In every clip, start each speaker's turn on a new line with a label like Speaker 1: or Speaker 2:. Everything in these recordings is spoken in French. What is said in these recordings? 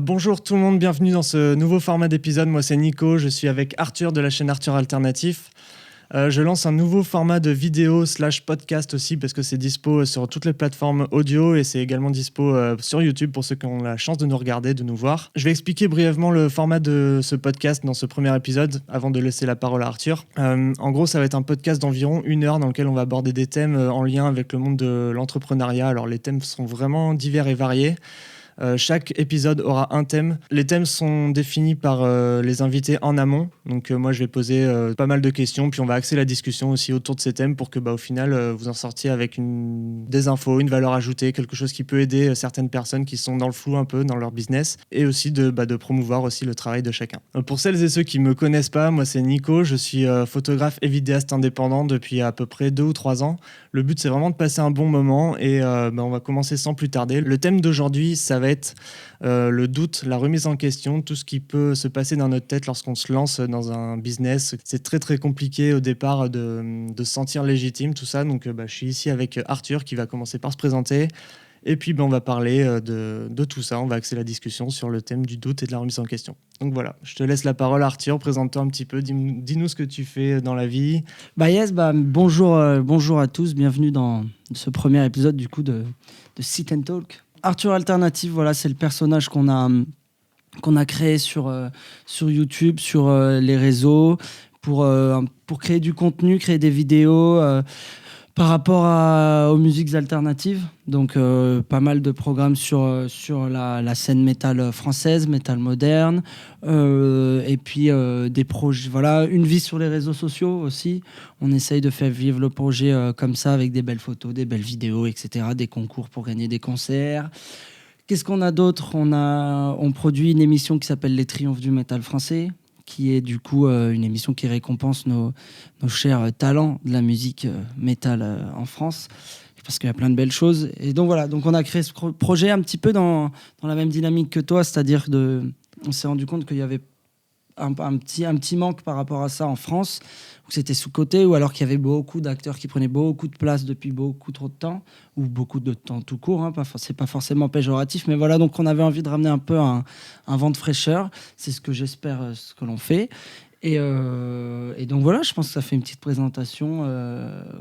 Speaker 1: Bonjour tout le monde, bienvenue dans ce nouveau format d'épisode. Moi c'est Nico, je suis avec Arthur de la chaîne Arthur Alternatif. Je lance un nouveau format de vidéo / podcast aussi parce que c'est dispo sur toutes les plateformes audio et c'est également dispo sur YouTube pour ceux qui ont la chance de nous regarder, de nous voir. Je vais expliquer brièvement le format de ce podcast dans ce premier épisode avant de laisser la parole à Arthur. En gros, ça va être un podcast d'environ 1 heure dans lequel on va aborder des thèmes en lien avec le monde de l'entrepreneuriat. Alors les thèmes sont vraiment divers et variés. Chaque épisode aura un thème. Les thèmes sont définis par les invités en amont. Donc moi, je vais poser pas mal de questions, puis on va axer la discussion aussi autour de ces thèmes pour que au final, vous en sortiez avec des infos, une valeur ajoutée, quelque chose qui peut aider certaines personnes qui sont dans le flou un peu dans leur business, et aussi de promouvoir aussi le travail de chacun. Pour celles et ceux qui me connaissent pas, moi c'est Nico, je suis photographe et vidéaste indépendant depuis à peu près 2 ou 3 ans. Le but, c'est vraiment de passer un bon moment et on va commencer sans plus tarder. Le thème d'aujourd'hui, ça va être le doute, la remise en question, tout ce qui peut se passer dans notre tête lorsqu'on se lance dans un business. C'est très très compliqué au départ de se sentir légitime, tout ça. Donc je suis ici avec Arthur qui va commencer par se présenter. Et puis on va parler de tout ça, on va axer la discussion sur le thème du doute et de la remise en question. Donc voilà, je te laisse la parole Arthur, présente-toi un petit peu, dis-nous ce que tu fais dans la vie.
Speaker 2: Bonjour à tous, bienvenue dans ce premier épisode du coup de Sit and Talk. Arthur Alternative, voilà, c'est le personnage qu'on a créé sur YouTube, sur les réseaux, pour créer du contenu, créer des vidéos par rapport aux musiques alternatives. Donc pas mal de programmes sur la scène métal française, métal moderne, et puis des projets, voilà, une vie sur les réseaux sociaux aussi. On essaye de faire vivre le projet comme ça, avec des belles photos, des belles vidéos, etc., des concours pour gagner des concerts. Qu'est-ce qu'on a d'autre ? On produit une émission qui s'appelle Les Triomphes du métal français, qui est du coup une émission qui récompense nos chers talents de la musique métal en France, parce qu'il y a plein de belles choses. Et donc voilà, donc on a créé ce projet un petit peu dans la même dynamique que toi, c'est-à-dire on s'est rendu compte qu'il y avait un petit manque par rapport à ça en France, où c'était sous-coté, ou alors qu'il y avait beaucoup d'acteurs qui prenaient beaucoup de place depuis beaucoup trop de temps, ou beaucoup de temps tout court, hein, c'est pas forcément péjoratif, mais voilà, donc on avait envie de ramener un peu un vent de fraîcheur. C'est ce que j'espère, ce que l'on fait. Et donc voilà, je pense que ça fait une petite présentation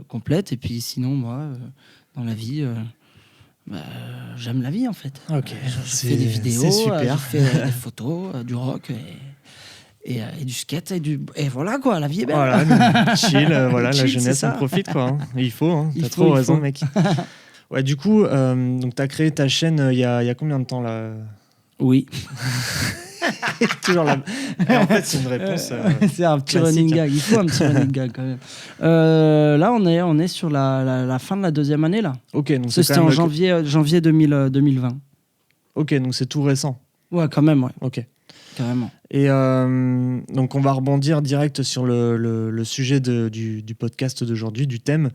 Speaker 2: complète. Et puis sinon, moi, dans la vie... j'aime la vie en fait.
Speaker 1: Ok,
Speaker 2: je fais des vidéos,
Speaker 1: c'est super.
Speaker 2: je fais des photos, du rock et du skate et voilà quoi, la vie est belle.
Speaker 1: Voilà, chill, voilà,
Speaker 2: Chill,
Speaker 1: la jeunesse on profite quoi. Hein. Il faut, hein. T'as trop raison mec. Ouais, du coup, donc t'as créé ta chaîne il y a combien de temps là ?
Speaker 2: Oui.
Speaker 1: Toujours la. Et en fait, c'est une réponse.
Speaker 2: C'est un petit
Speaker 1: classique,
Speaker 2: running gag. Il faut un petit running gag quand même. Là, on est sur la fin de la 2e année là.
Speaker 1: Ok, donc
Speaker 2: c'était en janvier 2020.
Speaker 1: Ok, donc c'est tout récent.
Speaker 2: Ouais, quand même, ouais.
Speaker 1: Ok.
Speaker 2: Carrément.
Speaker 1: Et donc on va rebondir direct sur le sujet du podcast d'aujourd'hui, du thème.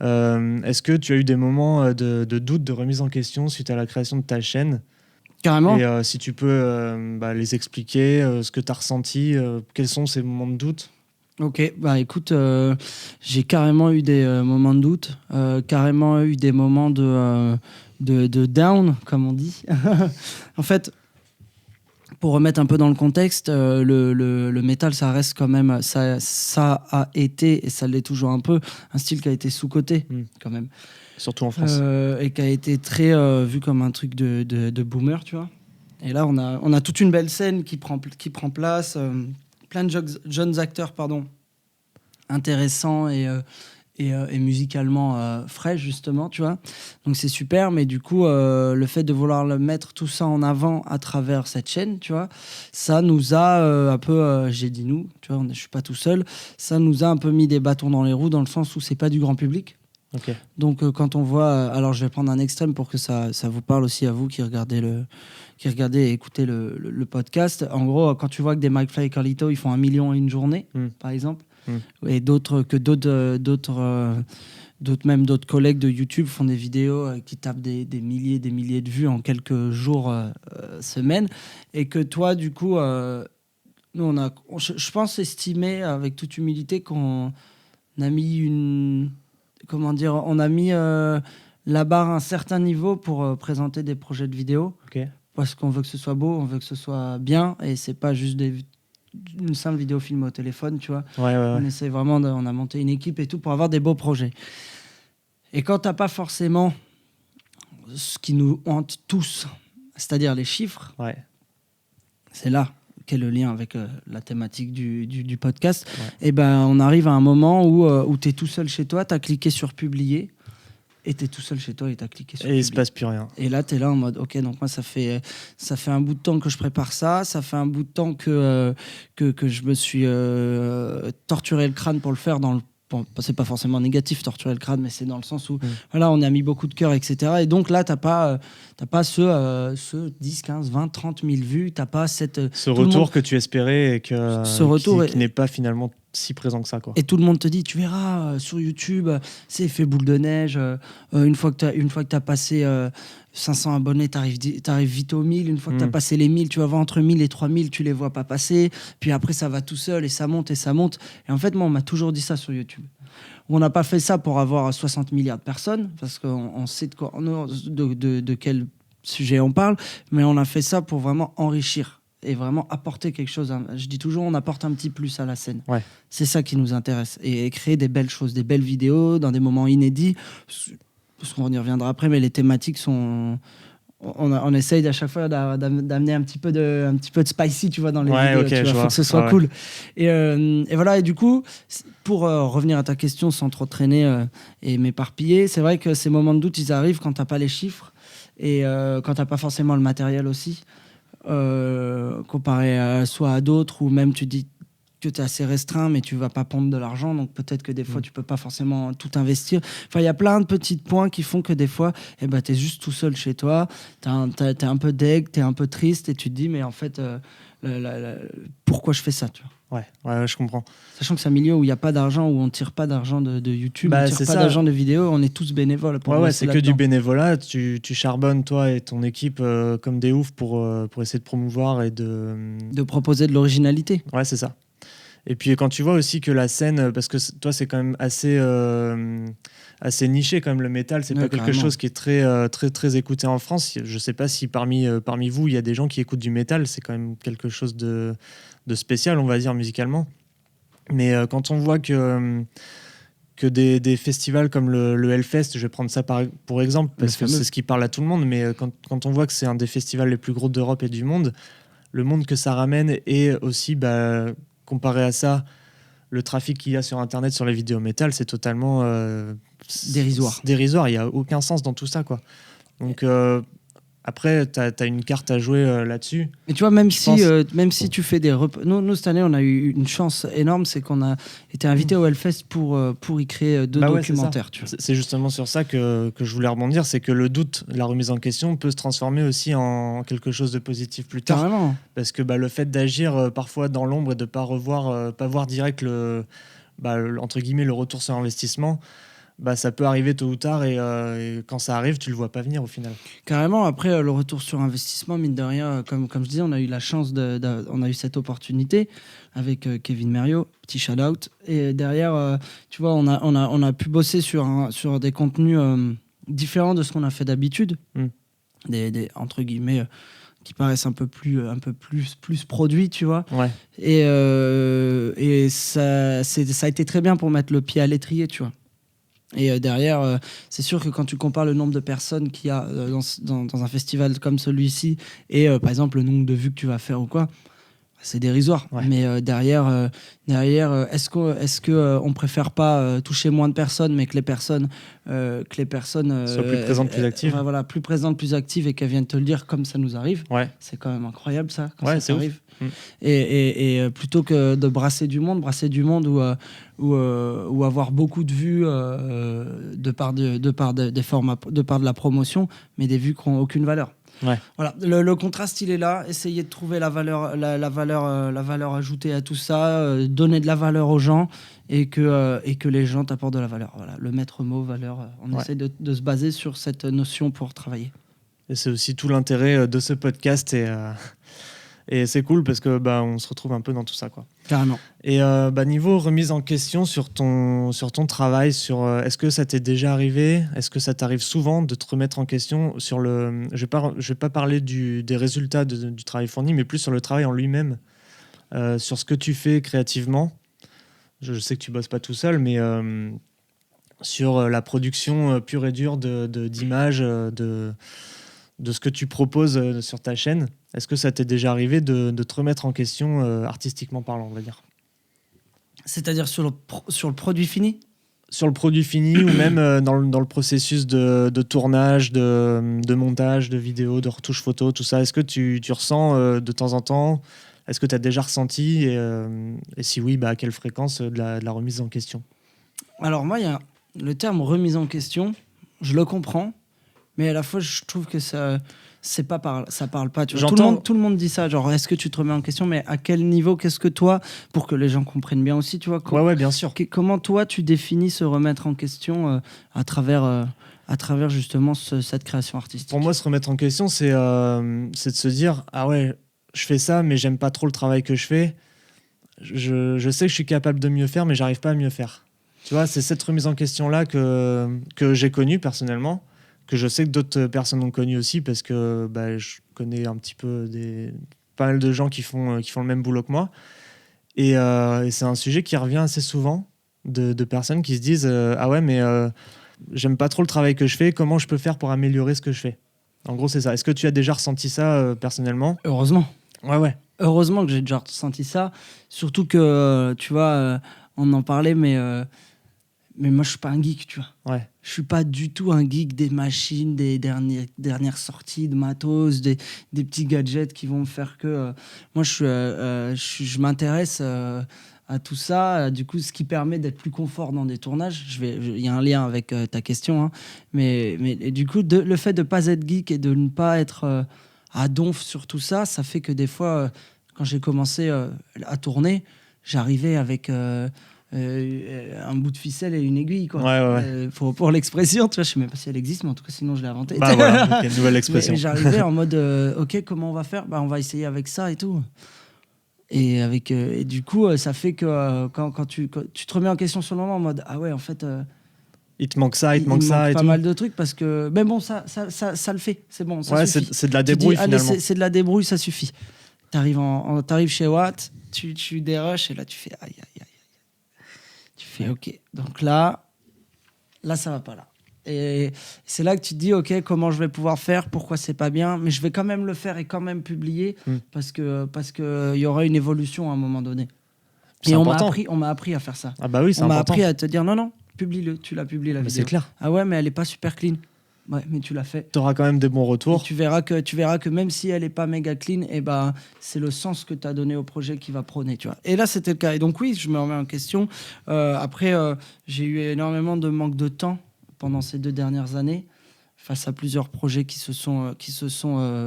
Speaker 1: Est-ce que tu as eu des moments de doute, de remise en question suite à la création de ta chaîne ?
Speaker 2: Carrément.
Speaker 1: Et si tu peux les expliquer, ce que tu as ressenti, quels sont ces moments de doute ?
Speaker 2: Ok, bah écoute, j'ai carrément eu des moments de doute, carrément eu des moments de down, comme on dit. En fait, pour remettre un peu dans le contexte, le métal, ça reste quand même, ça a été, et ça l'est toujours un peu, un style qui a été sous-coté, quand même.
Speaker 1: Surtout en France.
Speaker 2: Et qui a été très vu comme un truc de boomer, tu vois. Et là, on a toute une belle scène qui prend place, plein de jeunes acteurs, intéressants et musicalement frais, justement, tu vois. Donc c'est super, mais du coup, le fait de vouloir mettre tout ça en avant à travers cette chaîne, tu vois, ça nous a un peu, j'ai dit nous, tu vois, je suis pas tout seul, ça nous a un peu mis des bâtons dans les roues, dans le sens où c'est pas du grand public.
Speaker 1: Okay.
Speaker 2: Donc quand on voit, alors je vais prendre un extrême pour que ça vous parle aussi à vous qui regardez et écoutez le podcast. En gros, quand tu vois que des McFly et Carlito, ils font 1 million une journée, par exemple, et d'autres collègues de YouTube font des vidéos qui tapent des milliers de vues en quelques jours, semaines, et que toi, du coup, nous, je pense estimer avec toute humilité qu'on a mis on a mis la barre à un certain niveau pour présenter des projets de vidéo.
Speaker 1: Okay.
Speaker 2: parce qu'on veut que ce soit beau, on veut que ce soit bien, et c'est pas juste une simple vidéo filmée au téléphone, tu vois. On essaie vraiment, on a monté une équipe et tout pour avoir des beaux projets. Et quand t'as pas forcément ce qui nous hante tous, c'est-à-dire les chiffres, c'est là qu'est le lien avec la thématique du podcast. Et ben, on arrive à un moment où tu es tout seul chez toi, tu as cliqué sur publier, et tu es tout seul chez toi et tu as cliqué sur publier.
Speaker 1: Et il se passe plus rien.
Speaker 2: Et là, tu es là en mode, ok, donc moi, ça fait un bout de temps que je prépare ça fait un bout de temps que je me suis torturé le crâne pour le faire Bon, c'est pas forcément négatif, torturer le crâne, mais c'est dans le sens où voilà, on a mis beaucoup de cœur, etc. Et donc là, t'as pas ce 10, 15, 20, 30 000 vues, t'as pas
Speaker 1: ce retour que tu espérais et qui n'est pas finalement si présent que ça, quoi.
Speaker 2: Et tout le monde te dit, tu verras sur YouTube, c'est effet boule de neige. Une fois que t'as passé 500 abonnés, t'arrives vite aux 1000. Une fois que t'as passé les 1000, tu vas voir entre 1000 et 3000, tu les vois pas passer. Puis après, ça va tout seul et ça monte et ça monte. Et en fait, moi, on m'a toujours dit ça sur YouTube. On n'a pas fait ça pour avoir 60 milliards de personnes, parce qu'on sait de quel sujet on parle, mais on a fait ça pour vraiment enrichir et vraiment apporter quelque chose. Je dis toujours, on apporte un petit plus à la scène. C'est ça qui nous intéresse. Et créer des belles choses, des belles vidéos dans des moments inédits. Parce qu'on y reviendra après, mais les thématiques sont... On essaye à chaque fois d'amener un petit peu de spicy, tu vois, dans les vidéos. Il faut que ce soit cool. Et voilà, et du coup, pour revenir à ta question sans trop traîner et m'éparpiller, c'est vrai que ces moments de doute, ils arrivent quand t'as pas les chiffres et quand t'as pas forcément le matériel aussi, comparé soit à d'autres, ou même tu dis que tu es assez restreint, mais tu vas pas pondre de l'argent, donc peut-être que des fois tu peux pas forcément tout investir. Enfin, il y a plein de petits points qui font que des fois, tu es juste tout seul chez toi, t'es un peu deg, t'es un peu triste, et tu te dis, mais en fait, pourquoi je fais ça, tu vois.
Speaker 1: Ouais, je comprends.
Speaker 2: Sachant que c'est un milieu où il n'y a pas d'argent, où on ne tire pas d'argent de YouTube, on ne tire pas d'argent de vidéos, on est tous bénévoles.
Speaker 1: C'est que du bénévolat, tu charbonnes toi et ton équipe comme des oufs pour essayer de promouvoir et de
Speaker 2: proposer de l'originalité.
Speaker 1: Ouais, c'est ça. Et puis quand tu vois aussi que la scène, parce que toi c'est quand même assez niché quand même, le métal, c'est pas quelque chose qui est très, très, très écouté en France. Je sais pas si parmi vous il y a des gens qui écoutent du métal, c'est quand même quelque chose de spécial, on va dire, musicalement. Mais quand on voit que des festivals comme le Hellfest, je vais prendre ça pour exemple, parce que c'est ce qui parle à tout le monde, mais quand on voit que c'est un des festivals les plus gros d'Europe et du monde, le monde que ça ramène, et aussi comparé à ça, le trafic qu'il y a sur Internet, sur les vidéos métal, c'est totalement
Speaker 2: dérisoire.
Speaker 1: Il n'y a aucun sens dans tout ça, quoi. Donc après, tu as une carte à jouer là-dessus.
Speaker 2: Et tu vois, même si tu fais des... Nous, cette année, on a eu une chance énorme, c'est qu'on a été invité au Hellfest pour y créer 2 documentaires. Tu vois.
Speaker 1: C'est justement sur ça que je voulais rebondir, c'est que le doute, la remise en question peut se transformer aussi en quelque chose de positif plus tard.
Speaker 2: Carrément.
Speaker 1: Parce que le fait d'agir parfois dans l'ombre et de ne pas voir direct entre guillemets, le retour sur investissement, ça peut arriver tôt ou tard, et quand ça arrive, tu le vois pas venir au final.
Speaker 2: Carrément. Après, le retour sur investissement, mine de rien, comme je disais, on a eu la chance, on a eu cette opportunité avec Kevin Merriot, petit shout-out. Et derrière, tu vois, on a pu bosser sur des contenus différents de ce qu'on a fait d'habitude, des entre guillemets qui paraissent un peu plus produits, tu vois. Et ça a été très bien pour mettre le pied à l'étrier, tu vois. Et derrière, c'est sûr que quand tu compares le nombre de personnes qu'il y a dans un festival comme celui-ci et par exemple le nombre de vues que tu vas faire ou quoi, c'est dérisoire. Mais derrière, est-ce que on préfère pas toucher moins de personnes, mais que les personnes soient
Speaker 1: plus présentes, plus actives.
Speaker 2: Plus présentes, plus actives, et qu'elles viennent te le dire comme ça nous arrive. C'est quand même incroyable ça, quand ça arrive. Et plutôt que de brasser du monde ou avoir beaucoup de vues de part des formats, de part de la promotion, mais des vues qui n'ont aucune valeur. Voilà, le contraste il est là. Essayer de trouver la valeur ajoutée à tout ça, donner de la valeur aux gens, et que les gens t'apportent de la valeur. Voilà, le maître mot valeur. On essaie de se baser sur cette notion pour travailler.
Speaker 1: Et c'est aussi tout l'intérêt de ce podcast, Et c'est cool parce que on se retrouve un peu dans tout ça, quoi.
Speaker 2: Carrément.
Speaker 1: Et niveau remise en question sur ton travail, est-ce que ça t'est déjà arrivé? Est-ce que ça t'arrive souvent de te remettre en question sur le... Je vais pas parler des résultats du travail fourni, mais plus sur le travail en lui-même, sur ce que tu fais créativement. Je sais que tu bosses pas tout seul, mais sur la production pure et dure d'images, de ce que tu proposes sur ta chaîne. Est-ce que ça t'est déjà arrivé de te remettre en question artistiquement parlant, on va dire?
Speaker 2: C'est-à-dire sur le produit fini?
Speaker 1: Sur le produit fini ou même dans le processus de tournage, de montage, de vidéo, de retouche photo, tout ça. Est-ce que tu ressens de temps en temps? Est-ce que tu as déjà ressenti et si oui, à quelle fréquence de la remise en question?
Speaker 2: Alors moi, il y a le terme remise en question, je le comprends, mais à la fois, je trouve que ça parle pas. Tu vois. Tout le monde dit ça, genre, est-ce que tu te remets en question, mais à quel niveau? Qu'est-ce que toi, pour que les gens comprennent bien aussi, tu vois,
Speaker 1: ouais, bien sûr.
Speaker 2: Comment toi, tu définis se remettre en question à travers justement cette création artistique?
Speaker 1: Pour moi, se remettre en question, c'est de se dire, ah ouais, je fais ça, mais j'aime pas trop le travail que je fais. Je sais que je suis capable de mieux faire, mais j'arrive pas à mieux faire. Tu vois, c'est cette remise en question-là que j'ai connue personnellement, que je sais que d'autres personnes ont connue aussi, parce que je connais un petit peu pas mal de gens qui font le même boulot que moi. Et c'est un sujet qui revient assez souvent, de personnes qui se disent ah ouais, mais j'aime pas trop le travail que je fais, comment je peux faire pour améliorer ce que je fais? En gros, c'est ça. Est-ce que tu as déjà ressenti ça personnellement?
Speaker 2: Heureusement.
Speaker 1: Ouais.
Speaker 2: Heureusement que j'ai déjà ressenti ça. Surtout que, tu vois, on en parlait, mais moi, je suis pas un geek, tu vois.
Speaker 1: Ouais.
Speaker 2: Je suis pas du tout un geek des machines, des dernières sorties de matos, des petits gadgets qui vont me faire que... moi, je m'intéresse à tout ça. Du coup, ce qui permet d'être plus confort dans des tournages. Il y a un lien avec ta question. Hein, mais du coup, le fait de ne pas être geek et de ne pas être à donf sur tout ça, ça fait que des fois, quand j'ai commencé à tourner, j'arrivais avec... un bout de ficelle et une aiguille, quoi.
Speaker 1: Ouais.
Speaker 2: Pour l'expression, tu vois, je sais même pas si elle existe, mais en tout cas, sinon je l'ai inventée.
Speaker 1: Voilà, okay, nouvelle expression.
Speaker 2: Mais j'arrivais en mode, ok, comment on va faire? On va essayer avec ça et tout. Et du coup, ça fait que quand tu te remets en question sur le moment, en mode, ah ouais, en fait...
Speaker 1: il te manque ça, il te manque
Speaker 2: pas
Speaker 1: tout.
Speaker 2: mal de trucs parce que... Mais bon, ça le fait, c'est bon, ça suffit.
Speaker 1: C'est de la débrouille, finalement.
Speaker 2: C'est de la débrouille, ça suffit. T'arrives chez Watt, tu dérushes et là, tu fais aïe. Tu fais OK. Donc là, ça va pas là. Et c'est là que tu te dis OK, comment je vais pouvoir faire? Pourquoi c'est pas bien? Mais je vais quand même le faire et quand même publier parce que il y aura une évolution à un moment donné. Et on m'a appris à faire ça.
Speaker 1: Ah bah oui, c'est
Speaker 2: important. On m'a
Speaker 1: important.
Speaker 2: appris à te dire non, publie-le. Tu l'as publié la vidéo.
Speaker 1: C'est clair.
Speaker 2: Ah ouais, mais elle est pas super clean. Ouais, mais tu l'as fait.
Speaker 1: Tu auras quand même des bons retours.
Speaker 2: Et tu verras que même si elle est pas méga clean, c'est le sens que tu as donné au projet qui va prôner, tu vois. Et là, c'était le cas. Et donc oui, je me remets en question. Après, j'ai eu énormément de manque de temps pendant ces 2 dernières années face à plusieurs projets qui se sont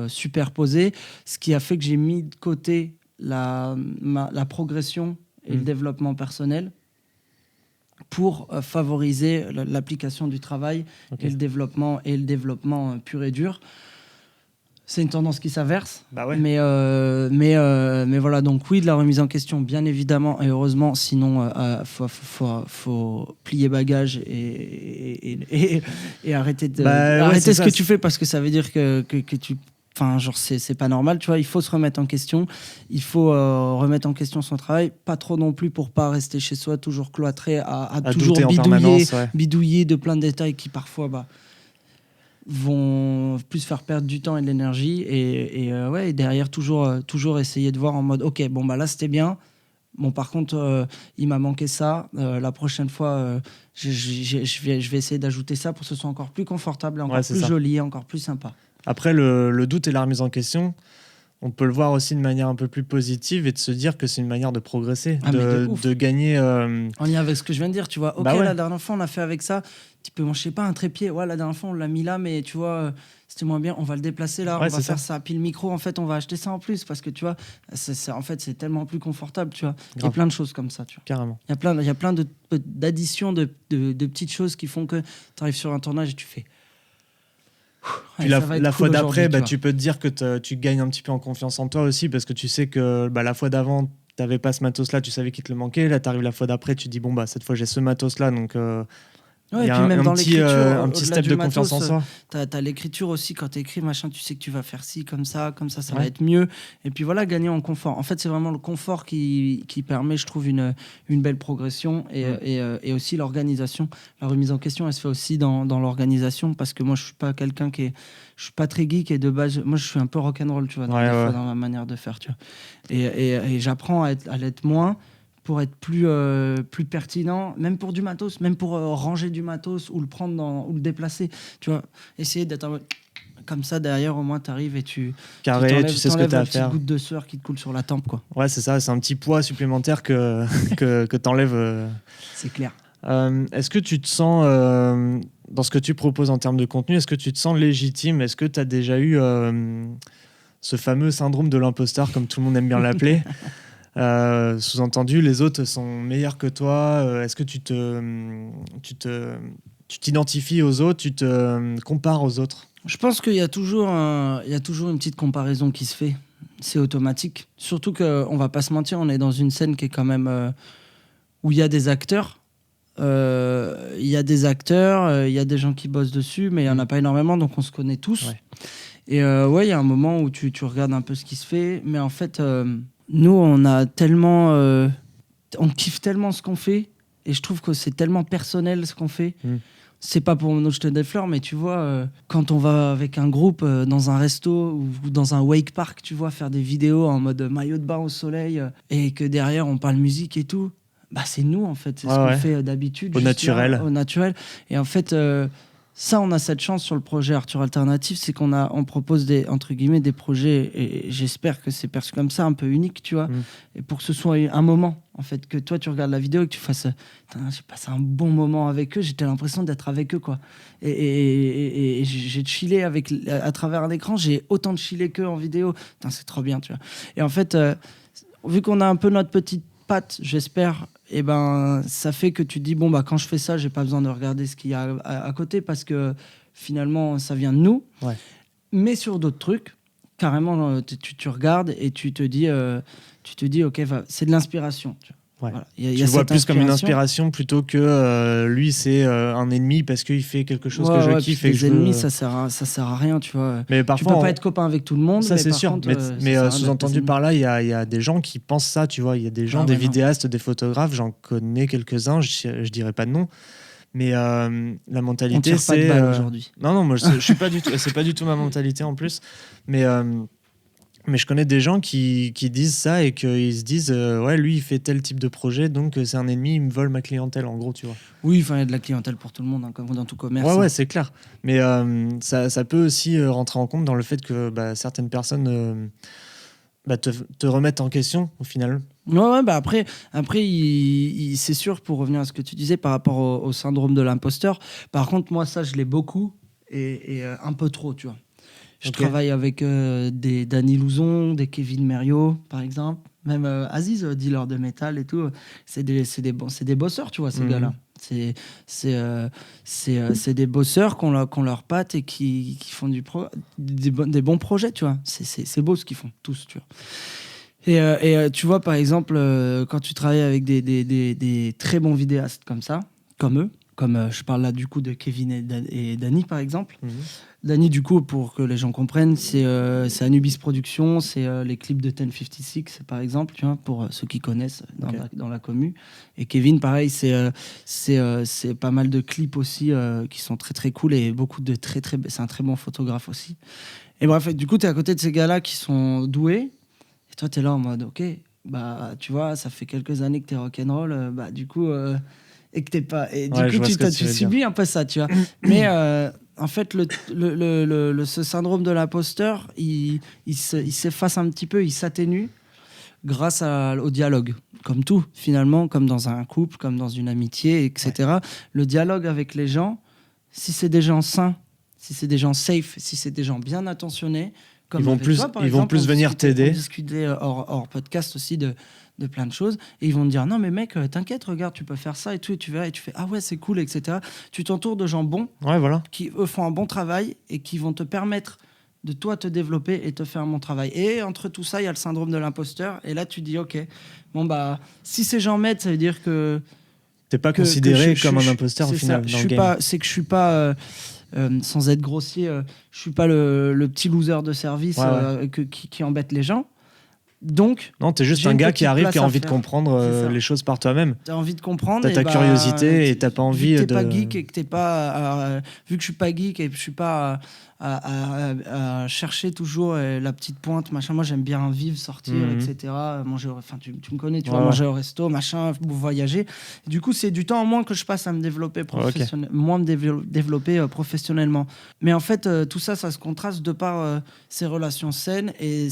Speaker 2: superposés, ce qui a fait que j'ai mis de côté la progression et le développement personnel pour favoriser l'application du travail et le développement pur et dur. C'est une tendance qui s'inverse.
Speaker 1: Bah ouais.
Speaker 2: Mais voilà, donc oui, de la remise en question, bien évidemment, et heureusement, sinon, faut plier bagage et arrêter ce que tu fais, parce que ça veut dire que tu... Enfin, genre, c'est pas normal, tu vois. Il faut se remettre en question. Il faut remettre en question son travail. Pas trop non plus pour pas rester chez soi, toujours cloîtré, à toujours bidouiller de plein de détails qui parfois vont plus faire perdre du temps et de l'énergie. Et derrière, toujours essayer de voir en mode, OK, bon, là, c'était bien. Bon, par contre, il m'a manqué ça. La prochaine fois, je vais essayer d'ajouter ça pour que ce soit encore plus confortable, encore plus joli, encore plus sympa.
Speaker 1: Après, le doute et la remise en question, on peut le voir aussi de manière un peu plus positive et de se dire que c'est une manière de progresser, de gagner.
Speaker 2: En lien avec ce que je viens de dire, tu vois. OK, la dernière fois, on a fait avec ça. Je sais pas, un trépied. Ouais, la dernière fois, on l'a mis là, mais tu vois, c'était moins bien. On va le déplacer là, on va faire ça. Puis le micro, en fait, on va acheter ça en plus parce que tu vois, en fait, c'est tellement plus confortable, tu vois. Il y a plein de choses comme ça, tu vois.
Speaker 1: Carrément.
Speaker 2: Il y a plein d'additions, de petites choses qui font que tu arrives sur un tournage et tu fais...
Speaker 1: Puis la fois d'après, tu peux te dire que tu gagnes un petit peu en confiance en toi aussi, parce que tu sais que la fois d'avant, tu n'avais pas ce matos-là, tu savais qu'il te le manquait. Là, tu arrives la fois d'après, tu te dis, cette fois, j'ai ce matos-là. Donc,
Speaker 2: ouais, et puis même dans l'écriture,
Speaker 1: un petit step de confiance en soi.
Speaker 2: T'as l'écriture aussi, quand t'écris, machin, tu sais que tu vas faire ci, comme ça, ça va être mieux. Et puis voilà, gagner en confort. En fait, c'est vraiment le confort qui permet, je trouve, une belle progression et aussi l'organisation. La remise en question, elle se fait aussi dans l'organisation, parce que moi, je suis pas quelqu'un je suis pas très geek, et de base, moi, je suis un peu rock'n'roll, tu vois, dans ma manière de faire, tu vois. Et j'apprends à l'être moins, pour être plus pertinent, même pour du matos, même pour ranger du matos ou le prendre ou le déplacer, tu vois, essayer d'être en mode comme ça, derrière au moins t'arrives et tu
Speaker 1: sais ce que t'as à faire,
Speaker 2: une petite goutte de sueur qui te coule sur la tempe, quoi.
Speaker 1: Ouais, c'est ça, c'est un petit poids supplémentaire que t'enlèves.
Speaker 2: C'est clair.
Speaker 1: Est-ce que tu te sens dans ce que tu proposes en termes de contenu, est-ce que tu te sens légitime? Est-ce que tu as déjà eu ce fameux syndrome de l'imposteur, comme tout le monde aime bien l'appeler? Sous-entendu, les autres sont meilleurs que toi. Est-ce que tu t'identifies aux autres, tu te compares aux autres?
Speaker 2: Je pense qu'il y a toujours une petite comparaison qui se fait. C'est automatique. Surtout qu'on va pas se mentir, on est dans une scène qui est quand même où il y a des acteurs. Il y a des gens qui bossent dessus, mais il y en a pas énormément, donc on se connaît tous. Ouais. Et il y a un moment où tu regardes un peu ce qui se fait, mais en fait, nous, on a tellement, on kiffe tellement ce qu'on fait, et je trouve que c'est tellement personnel ce qu'on fait. C'est pas pour nous jeter des fleurs, mais tu vois, quand on va avec un groupe dans un resto ou dans un wake park, tu vois, faire des vidéos en mode maillot de bain au soleil, et que derrière on parle musique et tout, c'est nous en fait, c'est ce qu'on fait d'habitude.
Speaker 1: Au naturel.
Speaker 2: Là, au naturel. Et en fait, ça, on a cette chance sur le projet Arthur Alternatif, c'est on propose entre guillemets des projets, et j'espère que c'est perçu comme ça, un peu unique, tu vois, et pour que ce soit un moment, en fait, que toi tu regardes la vidéo et que tu fasses, j'ai passé un bon moment avec eux, j'étais l'impression d'être avec eux, quoi. Et j'ai chillé à travers un écran, j'ai autant de chillé qu'eux en vidéo. Putain, c'est trop bien, tu vois. Et en fait, vu qu'on a un peu notre petite patte, j'espère, et ça fait que tu te dis quand je fais ça, j'ai pas besoin de regarder ce qu'il y a à côté, parce que finalement ça vient de nous. Ouais. Mais sur d'autres trucs, carrément, tu regardes et tu te dis ok, c'est de l'inspiration, tu vois.
Speaker 1: Ouais. Voilà. Tu le vois plus comme une inspiration plutôt que lui c'est un ennemi parce qu'il fait quelque chose que je kiffe.
Speaker 2: Et les ennemis, ça sert à rien, tu vois.
Speaker 1: Mais parfois,
Speaker 2: tu peux pas être copain avec tout le monde.
Speaker 1: Ça c'est sûr.
Speaker 2: Contre,
Speaker 1: mais sous-entendu par là, il y a des gens qui pensent ça, tu vois. Il y a des gens, des vidéastes, des photographes. J'en connais quelques-uns. Je dirais pas de nom. Mais la mentalité,
Speaker 2: c'est. On tire pas de balle aujourd'hui.
Speaker 1: Non, moi je suis pas du tout. C'est pas du tout ma mentalité en plus. Mais je connais des gens qui disent ça et qu'ils se disent lui il fait tel type de projet, donc c'est un ennemi, il me vole ma clientèle, en gros, tu vois.
Speaker 2: Oui, il y a de la clientèle pour tout le monde, comme dans tout commerce.
Speaker 1: Ouais, c'est clair. Mais ça peut aussi rentrer en compte dans le fait que certaines personnes te remettent en question au final.
Speaker 2: Ouais, après c'est sûr, pour revenir à ce que tu disais par rapport au syndrome de l'imposteur. Par contre, moi ça je l'ai beaucoup et un peu trop, tu vois. Je travaille avec des Danny Louzon, des Kevin Merriot, par exemple. Même Aziz, dealer de métal et tout. C'est des bosseurs, tu vois, ces gars-là. C'est des bosseurs qui ont leur patte et qui font des bons projets, tu vois. C'est beau ce qu'ils font, tous, tu vois. Et tu vois, par exemple, quand tu travailles avec des très bons vidéastes comme ça, comme eux, comme je parle là du coup de Kevin et Danny, par exemple. Danny, du coup, pour que les gens comprennent, c'est Anubis Productions, c'est les clips de 1056, par exemple, tu vois, pour ceux qui connaissent dans la commu. Et Kevin, pareil, c'est pas mal de clips aussi qui sont très très cool, et beaucoup de c'est un très bon photographe aussi. Et bref, du coup, tu es à côté de ces gars-là qui sont doués, et toi, tu es là en mode, ok, tu vois, ça fait quelques années que tu es rock'n'roll, du coup, et que t'es pas. Et du coup, tu subis un peu ça, tu vois. Mais en fait, ce syndrome de l'imposteur, il s'efface un petit peu, il s'atténue grâce au dialogue. Comme tout, finalement, comme dans un couple, comme dans une amitié, etc. Ouais. Le dialogue avec les gens, si c'est des gens sains, si c'est des gens safe, si c'est des gens bien intentionnés, comme
Speaker 1: ils vont plus venir t'aider.
Speaker 2: On discutait hors podcast aussi de de plein de choses. Et ils vont te dire, non mais mec, t'inquiète, regarde, tu peux faire ça et tout. Et tu verras, et tu fais, ah ouais, c'est cool, etc. Tu t'entoures de gens bons qui, eux, font un bon travail et qui vont te permettre de toi te développer et te faire un bon travail. Et entre tout ça, il y a le syndrome de l'imposteur. Et là, tu dis, ok, bon bah, si ces gens m'aident, ça veut dire que
Speaker 1: t'es pas considéré comme un imposteur au final.
Speaker 2: C'est que je suis pas, sans être grossier, je suis pas le petit loser de service qui embête les gens. Donc,
Speaker 1: non, t'es juste un gars qui arrive, qui a envie de comprendre les choses par toi-même.
Speaker 2: T'as envie de comprendre.
Speaker 1: T'as ta curiosité et t'as pas envie
Speaker 2: vu que t'es pas geek et que t'es pas, vu que je suis pas geek et que je suis pas à chercher toujours la petite pointe, machin. Moi, j'aime bien vivre, sortir, etc. Manger, enfin, tu me connais, tu vois, manger au resto, machin, voyager. Et du coup, c'est du temps en moins que je passe à me développer professionnellement. Mais en fait, tout ça, ça se contraste de par ces relations saines et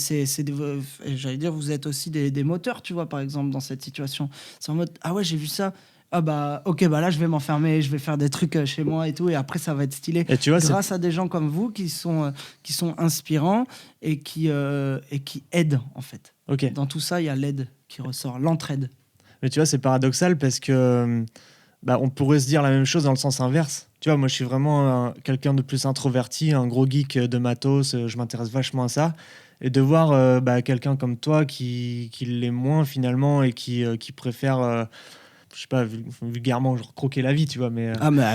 Speaker 2: j'allais dire, vous êtes aussi des moteurs, tu vois, par exemple, dans cette situation. C'est en mode, ah ouais, j'ai vu ça. Ah bah ok, bah là je vais m'enfermer, je vais faire des trucs chez moi et tout, et après ça va être stylé.
Speaker 1: Et tu vois,
Speaker 2: grâce à des gens comme vous qui sont inspirants et qui aident en fait. Dans tout ça, il y a l'aide qui ressort, l'entraide.
Speaker 1: Mais tu vois, c'est paradoxal parce que on pourrait se dire la même chose dans le sens inverse. Tu vois, moi je suis vraiment quelqu'un de plus introverti, un gros geek de matos, je m'intéresse vachement à ça. Et de voir quelqu'un comme toi qui l'est moins finalement et qui préfère... je sais pas, vulgairement, genre croquer la vie, tu vois, mais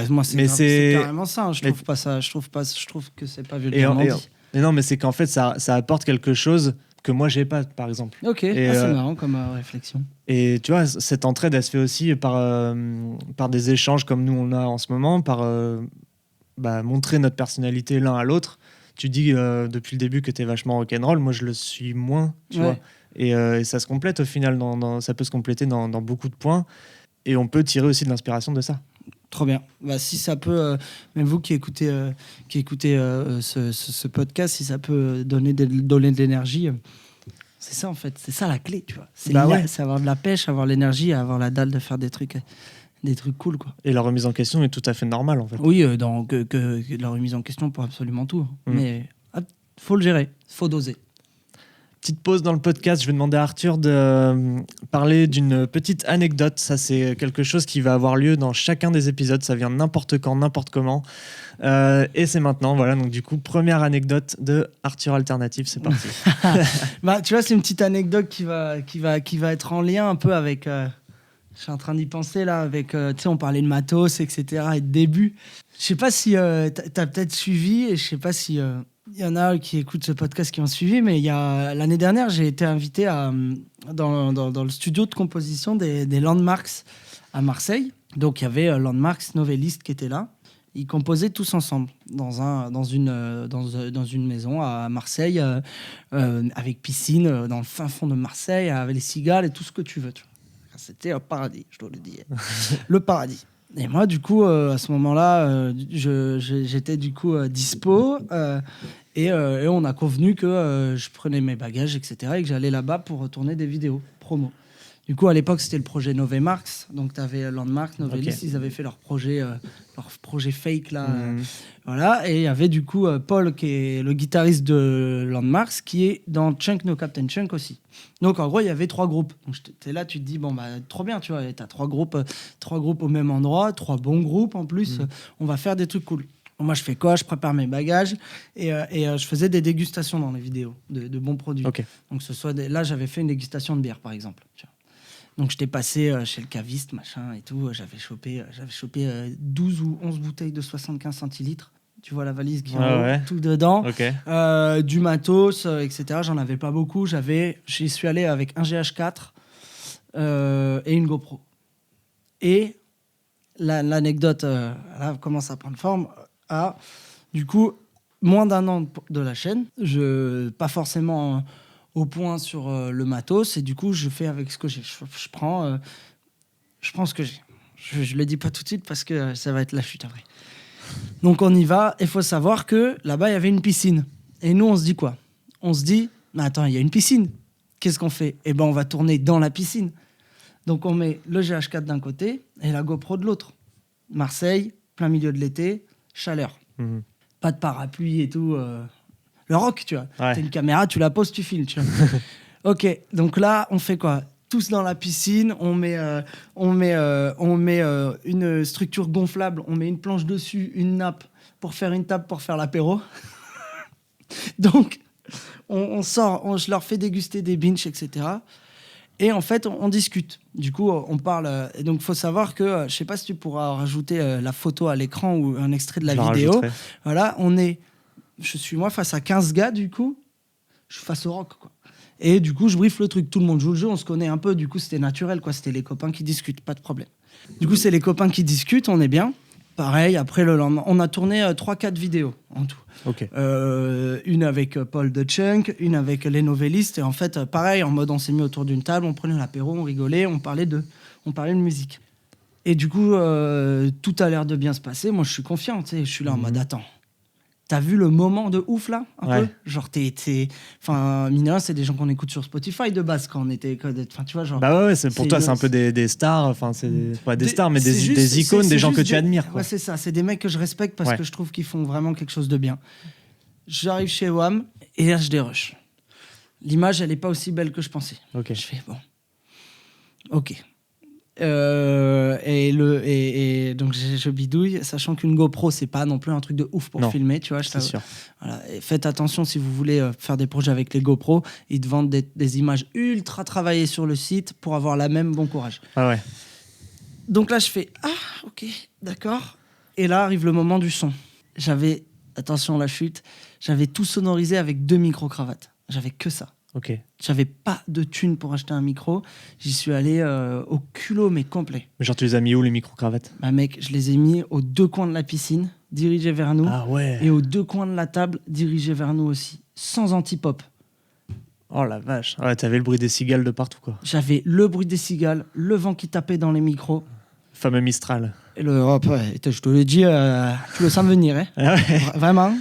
Speaker 2: moi c'est carrément ça, hein. Je trouve que c'est pas vulgairement dit.
Speaker 1: Mais non, mais c'est qu'en fait ça apporte quelque chose que moi j'ai pas, par exemple.
Speaker 2: Ok, c'est marrant comme réflexion.
Speaker 1: Et tu vois, cette entraide, elle se fait aussi par des échanges comme nous on a en ce moment, par montrer notre personnalité l'un à l'autre. Tu dis depuis le début que t'es vachement rock'n'roll, moi je le suis moins, tu vois. Et ça se complète au final, ça peut se compléter dans beaucoup de points. Et on peut tirer aussi de l'inspiration de ça.
Speaker 2: Trop bien. Si ça peut, même vous qui écoutez ce podcast, si ça peut donner de l'énergie, c'est ça en fait. C'est ça la clé, tu vois. C'est avoir de la pêche, avoir l'énergie, avoir la dalle de faire des trucs cool, quoi.
Speaker 1: Et la remise en question est tout à fait normale, en fait.
Speaker 2: Oui, que la remise en question pour absolument tout. Mais faut le gérer, faut doser.
Speaker 1: Petite pause dans le podcast, je vais demander à Arthur de parler d'une petite anecdote. Ça, c'est quelque chose qui va avoir lieu dans chacun des épisodes. Ça vient n'importe quand, n'importe comment. Et c'est maintenant. Voilà, donc du coup, première anecdote de Arthur Alternative. C'est parti.
Speaker 2: Tu vois, c'est une petite anecdote qui va être en lien un peu avec... je suis en train d'y penser là, avec... tu sais, on parlait de matos, etc. et de début. Je sais pas si t'as peut-être suivi, et je sais pas si... il y en a qui écoutent ce podcast qui ont suivi, mais l'année dernière, j'ai été invité dans le studio de composition des Landmarks à Marseille. Donc, il y avait Landmarks, Novelist qui était là. Ils composaient tous ensemble dans une maison à Marseille, avec piscine, dans le fin fond de Marseille, avec les cigales et tout ce que tu veux. C'était un paradis, je dois le dire. Le paradis. Et moi, du coup, à ce moment-là, j'étais du coup dispo et on a convenu que je prenais mes bagages, etc. et que j'allais là-bas pour retourner des vidéos promo. Du coup, à l'époque, c'était le projet Novemarks. Donc, tu avais Landmarks, Novelist, ils avaient fait leur projet fake, là. Voilà. Et il y avait du coup Paul, qui est le guitariste de Landmarks, qui est dans Chunk No Captain Chunk aussi. Donc, en gros, il y avait 3 groupes. Donc, t'es là, tu te dis, bon, trop bien, tu vois. T'as 3 groupes au même endroit, 3 bons groupes en plus. On va faire des trucs cool. Moi, je fais quoi? Je prépare mes bagages et je faisais des dégustations dans les vidéos de bons produits. Donc, là, j'avais fait une dégustation de bière, par exemple. Tu vois. Donc, j'étais passé chez le caviste, machin et tout. J'avais chopé 12 ou 11 bouteilles de 75 centilitres. Tu vois la valise qui a tout dedans. Du matos, etc. J'en avais pas beaucoup. J'y suis allé avec un GH4 et une GoPro. Et l'anecdote là, commence à prendre forme. Du coup, moins d'1 an de la chaîne. Pas forcément... au point sur le matos, et du coup je fais avec ce que j'ai. Je prends ce que j'ai. Je le dis pas tout de suite parce que ça va être la chute après. Donc on y va. Il faut savoir que là-bas il y avait une piscine, et nous on se dit quoi? On se dit, mais attends, il y a une piscine, qu'est-ce qu'on fait? On va tourner dans la piscine. Donc on met le GH4 d'un côté et la GoPro de l'autre. Marseille, plein milieu de l'été, chaleur, pas de parapluie et tout. Le rock, tu vois. T'as une caméra, tu la poses, tu filmes, tu vois. Ok, donc là, on fait quoi? tous dans la piscine, on met une structure gonflable, on met une planche dessus, une nappe pour faire une table pour faire l'apéro. Donc, on sort, je leur fais déguster des binges, etc. Et en fait, on discute. Du coup, on parle. Et donc, il faut savoir que, je ne sais pas si tu pourras rajouter la photo à l'écran ou un extrait de la vidéo.
Speaker 1: Rajouterai.
Speaker 2: Voilà, je suis moi face à 15 gars, du coup. Je suis face au rock, quoi. Et du coup, je briefe le truc. Tout le monde joue le jeu, on se connaît un peu. Du coup, c'était naturel, quoi. C'était les copains qui discutent, pas de problème. Du coup, c'est les copains qui discutent, on est bien. Pareil, après le lendemain, on a tourné 3-4 vidéos en tout.
Speaker 1: Ok.
Speaker 2: Une avec Paul de Chunk, une avec les novellistes. Et en fait, pareil, en mode on s'est mis autour d'une table, on prenait l'apéro, on rigolait, on parlait de musique. Et du coup, tout a l'air de bien se passer. Moi, je suis confiant, tu sais. Je suis là en mode attends. T'as vu le moment de ouf là, un peu. Genre enfin, mine de rien, c'est des gens qu'on écoute sur Spotify de base quand on était, enfin tu vois genre.
Speaker 1: Bah ouais, pour toi c'est un peu des stars, enfin c'est pas des stars mais des icônes, des gens que tu admires. Quoi.
Speaker 2: Ouais, c'est ça, c'est des mecs que je respecte parce que je trouve qu'ils font vraiment quelque chose de bien. J'arrive chez WAM et là je dérush. L'image elle est pas aussi belle que je pensais.
Speaker 1: Ok.
Speaker 2: Je fais bon. Ok. Et donc je bidouille, sachant qu'une GoPro c'est pas non plus un truc de ouf pour filmer, tu vois.
Speaker 1: C'est sûr.
Speaker 2: Voilà. Et faites attention si vous voulez faire des projets avec les GoPro, ils te vendent des images ultra travaillées sur le site pour avoir la même. Bon courage.
Speaker 1: Ah ouais.
Speaker 2: Donc là je fais ok, d'accord. Et là arrive le moment du son. Attention la chute, j'avais tout sonorisé avec 2 micro-cravates. J'avais que ça.
Speaker 1: Ok.
Speaker 2: J'avais pas de thunes pour acheter un micro. J'y suis allé au culot, mais complet.
Speaker 1: Mais genre, tu les as mis où, les micro-cravates ?
Speaker 2: Bah mec, je les ai mis aux 2 coins de la piscine, dirigés vers nous.
Speaker 1: Ah ouais.
Speaker 2: Et aux 2 coins de la table, dirigés vers nous aussi. Sans anti-pop.
Speaker 1: Oh la vache. Ouais, t'avais le bruit des cigales de partout, quoi.
Speaker 2: J'avais le bruit des cigales, le vent qui tapait dans les micros.
Speaker 1: Fameux Mistral.
Speaker 2: Et je te l'ai dit, tu le sens venir, hein.
Speaker 1: Ah ouais.
Speaker 2: Vraiment.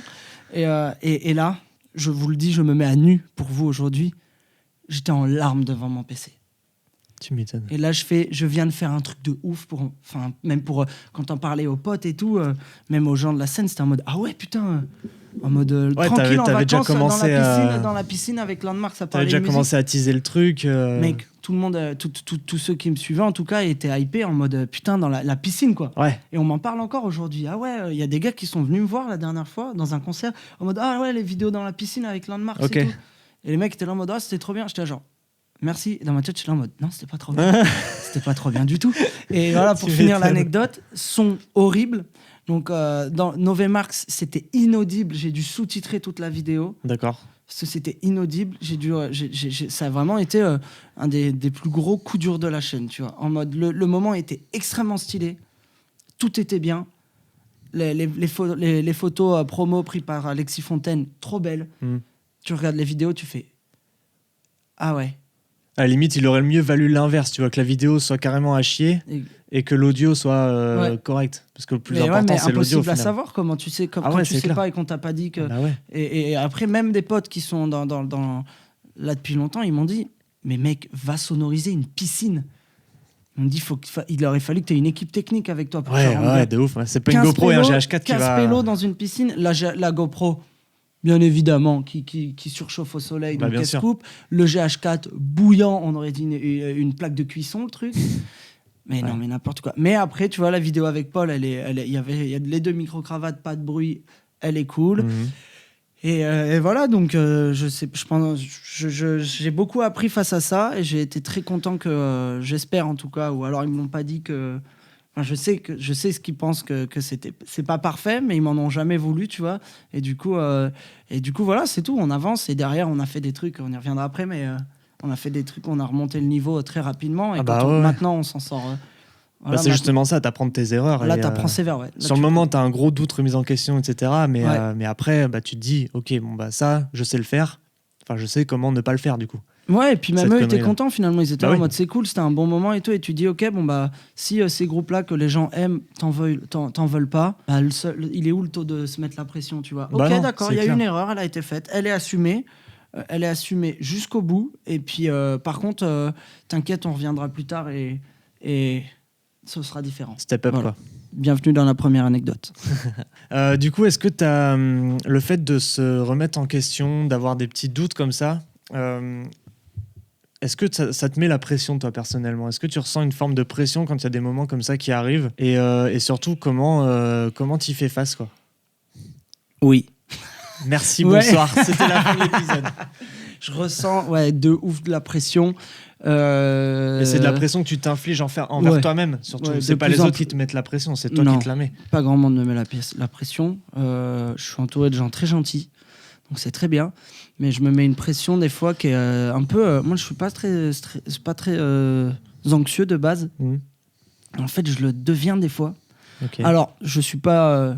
Speaker 2: Et là, je vous le dis, je me mets à nu pour vous aujourd'hui. J'étais en larmes devant mon PC.
Speaker 1: Tu m'étonnes.
Speaker 2: Et là, je viens de faire un truc de ouf, même pour quand on parlait aux potes et tout, même aux gens de la scène, c'était en mode ah ouais, putain, en mode tranquille en vacances dans la piscine avec Landmark, ça parlait de musique.
Speaker 1: T'avais déjà commencé à teaser le truc.
Speaker 2: Mec, tout le monde, tous ceux qui me suivaient en tout cas étaient hypés en mode putain dans la piscine quoi.
Speaker 1: Ouais.
Speaker 2: Et on m'en parle encore aujourd'hui. Ah ouais, il y a des gars qui sont venus me voir la dernière fois dans un concert en mode ah ouais les vidéos dans la piscine avec Landmark,
Speaker 1: okay.
Speaker 2: C'est tout. Et les mecs étaient là en mode ah c'était trop bien. J'étais là, genre merci. Et dans ma tête j'étais là en mode non c'était pas trop bien. C'était pas trop bien du tout. Et voilà pour finir l'anecdote, son horrible. Donc dans Novemarx c'était inaudible. J'ai dû sous-titrer toute la vidéo.
Speaker 1: D'accord.
Speaker 2: Parce que c'était inaudible. Ça a vraiment été un des plus gros coups durs de la chaîne, tu vois. En mode, le moment était extrêmement stylé. Tout était bien. Les photos promo prises par Alexis Fontaine, trop belles. Tu regardes les vidéos, tu fais... Ah ouais.
Speaker 1: À la limite, il aurait mieux valu l'inverse, tu vois, que la vidéo soit carrément à chier et que l'audio soit correct. Parce que le plus important, c'est l'audio.
Speaker 2: Impossible à savoir comment tu sais, quand tu sais pas et qu'on t'a pas dit que...
Speaker 1: Bah ouais.
Speaker 2: Et après, même des potes qui sont là depuis longtemps, ils m'ont dit mais mec, va sonoriser une piscine. On me dit il aurait fallu que tu aies une équipe technique avec toi pour faire
Speaker 1: ouais, de ouf. C'est pas une GoPro et un GH4 qui va...
Speaker 2: 15 pélos dans une piscine. La GoPro... Bien évidemment, qui surchauffe au soleil, donc elle se coupe. Le GH4 bouillant, on aurait dit une plaque de cuisson, le truc. Mais non, mais n'importe quoi. Mais après, tu vois, la vidéo avec Paul, il y a les 2 micro-cravates, pas de bruit, elle est cool. Et voilà, donc j'ai beaucoup appris face à ça et j'ai été très content que, j'espère en tout cas, ou alors ils me l'ont pas dit que... Enfin, je sais ce qu'ils pensent que c'est pas parfait, mais ils m'en ont jamais voulu, tu vois. Et du coup, voilà, c'est tout. On avance et derrière, on a fait des trucs. On y reviendra après, mais on a fait des trucs. On a remonté le niveau très rapidement et maintenant, on s'en sort.
Speaker 1: Voilà, c'est justement ça, t'apprends de tes erreurs.
Speaker 2: Là, t'apprends sévère, ouais. Là,
Speaker 1: sur le moment, t'as un gros doute, remise en question, etc. Mais après, tu te dis, ok, bon ça, je sais le faire. Enfin, je sais comment ne pas le faire, du coup.
Speaker 2: Ouais, et puis même eux étaient contents finalement, ils étaient en mode c'est cool, c'était un bon moment et tout, et tu dis ok, bon si ces groupes-là que les gens aiment t'en veulent pas, il est où le taux de se mettre la pression, tu vois. Ok, non, d'accord, il y a une erreur, elle a été faite, elle est assumée jusqu'au bout, et puis par contre, t'inquiète, on reviendra plus tard et ce sera différent.
Speaker 1: Step up, quoi.
Speaker 2: Bienvenue dans la première anecdote.
Speaker 1: Du coup, est-ce que t'as le fait de se remettre en question, d'avoir des petits doutes comme ça, est-ce que ça te met la pression, toi, personnellement? Est-ce que tu ressens une forme de pression quand il y a des moments comme ça qui arrivent? Et surtout, comment t'y fais face, quoi?
Speaker 2: Oui.
Speaker 1: Merci,
Speaker 2: Ouais.
Speaker 1: bonsoir. C'était la fin de l'épisode.
Speaker 2: Je ressens de ouf de la pression.
Speaker 1: Et c'est de la pression que tu t'infliges envers
Speaker 2: Ouais.
Speaker 1: toi-même, surtout.
Speaker 2: Ouais,
Speaker 1: c'est
Speaker 2: de
Speaker 1: pas
Speaker 2: plus
Speaker 1: les
Speaker 2: en
Speaker 1: autres
Speaker 2: plus.
Speaker 1: qui te mettent la pression, c'est toi
Speaker 2: Non.
Speaker 1: qui te la mets.
Speaker 2: Pas grand monde me met la pression. Je suis entouré de gens très gentils, donc c'est très bien. Mais je me mets une pression des fois qui est un peu. Moi, je suis pas très anxieux de base.
Speaker 1: Mhm.
Speaker 2: En fait, je le deviens des fois.
Speaker 1: Ok.
Speaker 2: Alors, je suis pas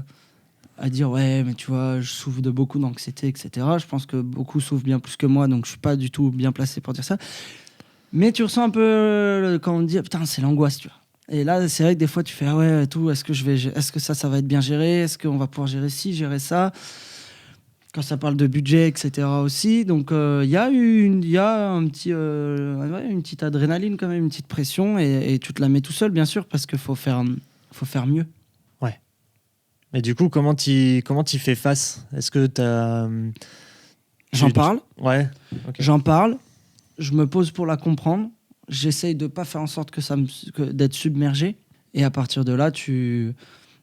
Speaker 2: à dire ouais, mais tu vois, je souffre de beaucoup d'anxiété, etc. Je pense que beaucoup souffrent bien plus que moi, donc je suis pas du tout bien placé pour dire ça. Mais tu ressens un peu quand on dit putain, c'est l'angoisse, tu vois. Et là, c'est vrai que des fois, tu fais ah ouais, tout. Est-ce que ça va être bien géré? Est-ce qu'on va pouvoir gérer ci, gérer ça? Quand ça parle de budget, etc. aussi. Donc, il y a un petit, une petite adrénaline quand même, une petite pression, et tu te la mets tout seul, bien sûr, parce qu'il faut faire mieux.
Speaker 1: Mais du coup, comment t'y fais face? Est-ce que
Speaker 2: J'en parle.
Speaker 1: Ouais. Ok.
Speaker 2: J'en parle, je me pose pour la comprendre, j'essaye de pas faire en sorte d'être submergé, et à partir de là, tu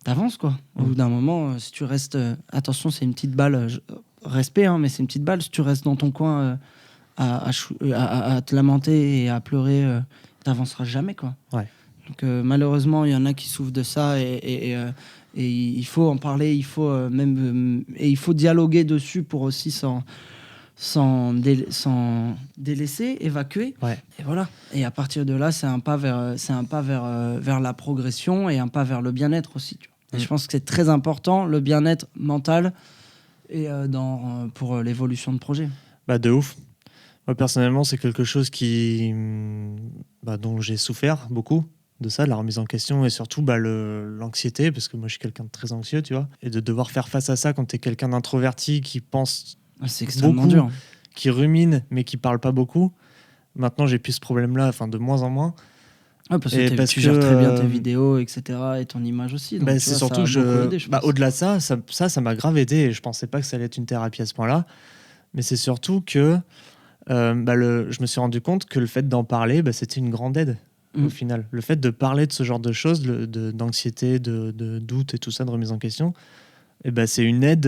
Speaker 2: avances, quoi. Au bout d'un moment, si tu restes... attention, c'est une petite balle, respect, hein, mais c'est une petite balle. Si tu restes dans ton coin à te lamenter et à pleurer, t'avanceras jamais, quoi.
Speaker 1: Ouais.
Speaker 2: Donc malheureusement, il y en a qui souffrent de ça, et il faut en parler, il faut et il faut dialoguer dessus pour aussi s'en délaisser, évacuer.
Speaker 1: Ouais.
Speaker 2: Et voilà. Et à partir de là, c'est un pas vers la progression, et un pas vers le bien-être aussi. Tu vois. Et je pense que c'est très important, le bien-être mental, et pour l'évolution de projet.
Speaker 1: Bah, de ouf. Moi, personnellement, c'est quelque chose dont j'ai souffert beaucoup, de ça, de la remise en question, et surtout l'anxiété, parce que moi, je suis quelqu'un de très anxieux, tu vois. Et de devoir faire face à ça quand tu es quelqu'un d'introverti qui pense
Speaker 2: C'est extrêmement
Speaker 1: beaucoup,
Speaker 2: dur.
Speaker 1: qui rumine, mais qui parle pas beaucoup. Maintenant, j'ai plus ce problème-là, de moins en moins.
Speaker 2: Ouais, parce
Speaker 1: Et
Speaker 2: que tu gères très bien tes vidéos, etc., et ton image aussi. Donc,
Speaker 1: c'est
Speaker 2: vois,
Speaker 1: surtout
Speaker 2: ça a beaucoup aidé,
Speaker 1: que
Speaker 2: je pense.
Speaker 1: au-delà de ça m'a grave aidé, et je pensais pas que ça allait être une thérapie à ce point-là. Mais c'est surtout que je me suis rendu compte que le fait d'en parler, c'était une grande aide au final. Le fait de parler de ce genre de choses, d'anxiété, de doute et tout ça, de remise en question, c'est une aide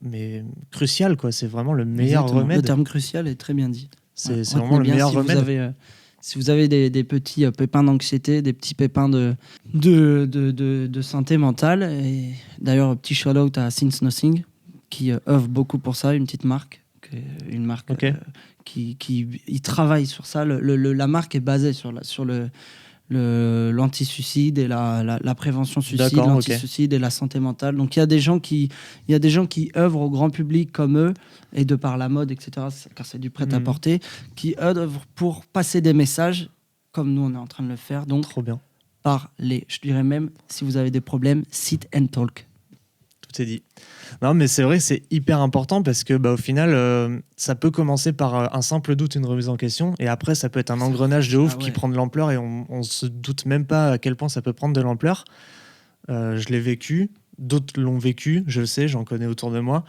Speaker 1: mais cruciale, quoi. C'est vraiment le meilleur
Speaker 2: Exactement.
Speaker 1: remède.
Speaker 2: Le terme crucial est très bien dit.
Speaker 1: C'est vraiment le meilleur remède.
Speaker 2: Si vous avez des petits pépins d'anxiété, des petits pépins de santé mentale, et d'ailleurs, petit shout-out à Since Nothing, qui œuvre beaucoup pour ça, une petite marque,
Speaker 1: Ok.
Speaker 2: qui travaille sur ça. La marque est basée sur l'anti-suicide et la prévention suicide,
Speaker 1: D'accord,
Speaker 2: l'anti-suicide et la santé mentale. Donc il y a des gens qui œuvrent au grand public comme eux, et de par la mode, etc., car c'est du prêt-à-porter, qui œuvrent pour passer des messages comme nous on est en train de le faire. Donc
Speaker 1: Trop bien.
Speaker 2: parlez. Je dirais même, si vous avez des problèmes, sit and talk.
Speaker 1: Tout est dit. Non, mais c'est vrai que c'est hyper important, parce que au final, ça peut commencer par un simple doute, une remise en question, et après ça peut être un engrenage de ouf qui prend de l'ampleur, et on se doute même pas à quel point ça peut prendre de l'ampleur. Je l'ai vécu, d'autres l'ont vécu, je le sais, j'en connais autour de moi,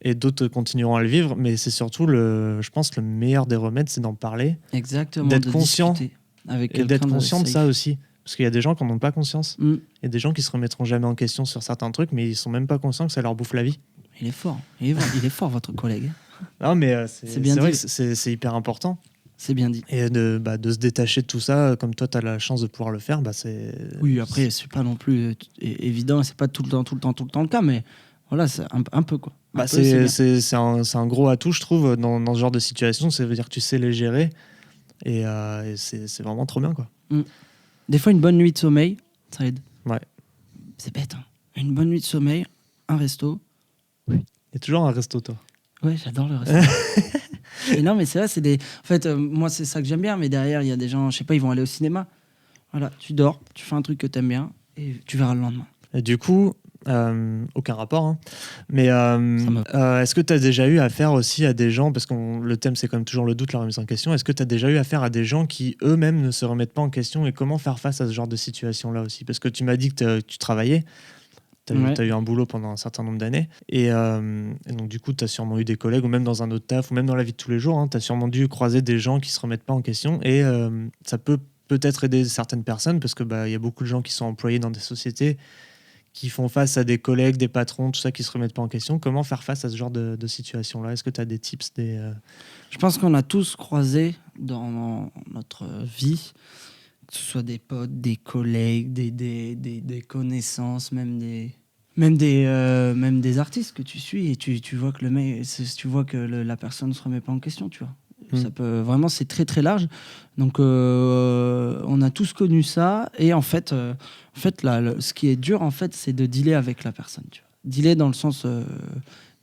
Speaker 1: et d'autres continueront à le vivre, mais c'est surtout je pense le meilleur des remèdes, c'est d'en parler.
Speaker 2: Exactement.
Speaker 1: D'être conscient,
Speaker 2: avec
Speaker 1: et d'être conscient de ça aussi. Parce qu'il y a des gens qui n'en ont pas conscience. Il y a des gens qui se remettront jamais en question sur certains trucs, mais ils sont même pas conscients que ça leur bouffe la vie.
Speaker 2: Il est fort. Il est fort, votre collègue.
Speaker 1: Non, mais
Speaker 2: C'est bien
Speaker 1: vrai
Speaker 2: dit.
Speaker 1: que c'est hyper important.
Speaker 2: C'est bien dit.
Speaker 1: Et de se détacher de tout ça, comme toi, tu as la chance de pouvoir le faire, c'est...
Speaker 2: Oui, après, c'est pas non plus évident, c'est pas tout le temps le cas, mais voilà, c'est un peu, quoi.
Speaker 1: C'est un gros atout, je trouve, dans ce genre de situation. Ça veut dire que tu sais les gérer, et c'est vraiment trop bien, quoi.
Speaker 2: Des fois, une bonne nuit de sommeil, ça aide.
Speaker 1: Ouais.
Speaker 2: C'est bête, hein. Une bonne nuit de sommeil, un resto.
Speaker 1: Il y a toujours un resto, toi.
Speaker 2: Ouais, j'adore le resto. Et non, mais c'est vrai, en fait, moi, c'est ça que j'aime bien, mais derrière, il y a des gens, je sais pas, ils vont aller au cinéma. Voilà, tu dors, tu fais un truc que t'aimes bien, et tu verras le lendemain.
Speaker 1: Et du coup, aucun rapport, hein. Mais est-ce que tu as déjà eu affaire aussi à des gens, parce que le thème c'est quand même toujours le doute, la remise en question, est-ce que tu as déjà eu affaire à des gens qui eux-mêmes ne se remettent pas en question, et comment faire face à ce genre de situation-là aussi? Parce que tu m'as dit que tu travaillais. Tu as eu un boulot pendant un certain nombre d'années. Et donc, du coup, tu as sûrement eu des collègues, ou même dans un autre taf, ou même dans la vie de tous les jours, tu as sûrement dû croiser des gens qui ne se remettent pas en question. Et ça peut peut-être aider certaines personnes, parce qu'il y a beaucoup de gens qui sont employés dans des sociétés qui font face à des collègues, des patrons, tout ça, qui ne se remettent pas en question. Comment faire face à ce genre de situation-là? Est-ce que tu as des tips
Speaker 2: Je pense qu'on a tous croisé dans notre vie, que ce soit des potes, des collègues, des connaissances, même des artistes que tu suis, et tu vois que la personne ne se remet pas en question, tu vois. Ça peut vraiment, c'est très très large. Donc on a tous connu ça, et en fait là, ce qui est dur en fait, c'est de dealer avec la personne, tu vois. Dealer dans le sens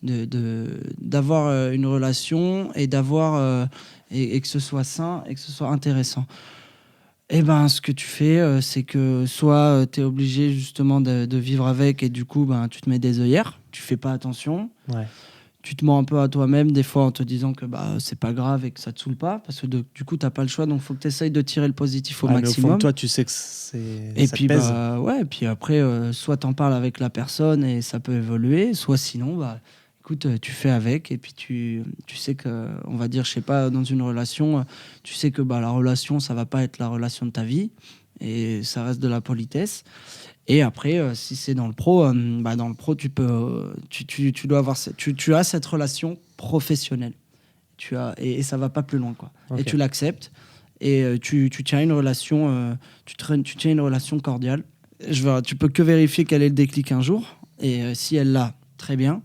Speaker 2: d'avoir une relation et d'avoir et que ce soit sain et que ce soit intéressant. Et ben, ce que tu fais, c'est que soit tu es obligé justement de vivre avec, et du coup tu te mets des œillères, tu fais pas attention.
Speaker 1: Ouais.
Speaker 2: Tu te mens un peu à toi-même des fois en te disant que c'est pas grave et que ça te saoule pas, parce que du coup t'as pas le choix, donc faut que tu essayes de tirer le positif au maximum.
Speaker 1: Mais au fond de toi, tu sais que c'est
Speaker 2: et
Speaker 1: ça
Speaker 2: puis
Speaker 1: te pèse.
Speaker 2: Et puis après soit t'en parles avec la personne et ça peut évoluer, soit sinon écoute, tu fais avec, et puis tu sais que, on va dire, je sais pas, dans une relation, tu sais que la relation, ça va pas être la relation de ta vie, et ça reste de la politesse. Et après, si c'est dans le pro, tu peux, tu dois avoir, tu as cette relation professionnelle. Et ça va pas plus loin, quoi.
Speaker 1: Okay.
Speaker 2: Et tu l'acceptes, et tu tiens une relation, tu tiens une relation cordiale. Tu peux que vérifier quel est le déclic un jour, et si elle l'a, très bien.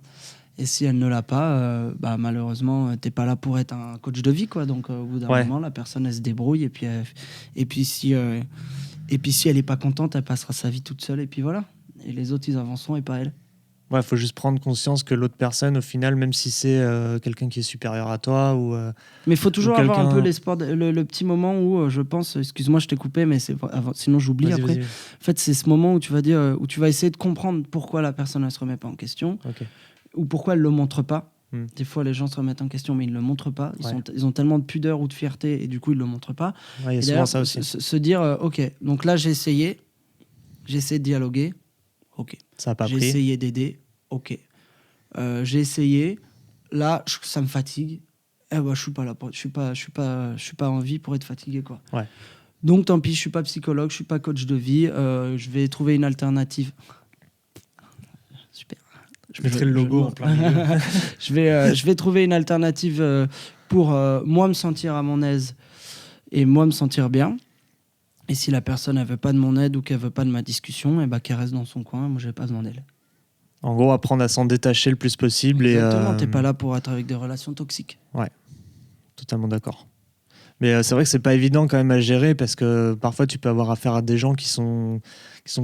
Speaker 2: Et si elle ne l'a pas, malheureusement, t'es pas là pour être un coach de vie, quoi. Donc au bout d'un moment, la personne, elle se débrouille, et puis si elle est pas contente, elle passera sa vie toute seule, et puis voilà. Et les autres, ils avanceront, et pas elle.
Speaker 1: Ouais, faut juste prendre conscience que l'autre personne, au final, même si c'est quelqu'un qui est supérieur à toi,
Speaker 2: mais il faut toujours avoir un peu l'espoir, le petit moment où je pense, excuse-moi, je t'ai coupé, mais sinon j'oublie après.
Speaker 1: Vas-y.
Speaker 2: En fait, c'est ce moment où tu vas dire, où tu vas essayer de comprendre pourquoi la personne elle se remet pas en question, ou pourquoi elle le montre pas. Des fois, les gens se remettent en question, mais ils ne le montrent pas. Ils ont tellement de pudeur ou de fierté, et du coup, ils ne le montrent pas.
Speaker 1: Ouais, il y a souvent ça aussi.
Speaker 2: Se dire, OK, donc là, j'ai essayé de dialoguer. OK.
Speaker 1: Ça n'a pas pris.
Speaker 2: J'ai essayé d'aider. OK. J'ai essayé. Là, ça me fatigue. Je suis pas là. Je suis pas en vie pour être fatigué, quoi.
Speaker 1: Ouais.
Speaker 2: Donc, tant pis, je suis pas psychologue, je suis pas coach de vie. Je vais trouver une alternative. Super.
Speaker 1: Je mettrai le logo en plein milieu.
Speaker 2: je vais trouver une alternative pour moi me sentir à mon aise et moi me sentir bien. Et si la personne elle veut pas de mon aide ou qu'elle veut pas de ma discussion, qu'elle reste dans son coin. Moi, j'ai pas besoin d'elle.
Speaker 1: En gros, apprendre à s'en détacher le plus possible.
Speaker 2: Exactement. T'es pas là pour être avec des relations toxiques.
Speaker 1: Ouais, totalement d'accord. Mais c'est vrai que c'est pas évident quand même à gérer, parce que parfois tu peux avoir affaire à des gens qui sont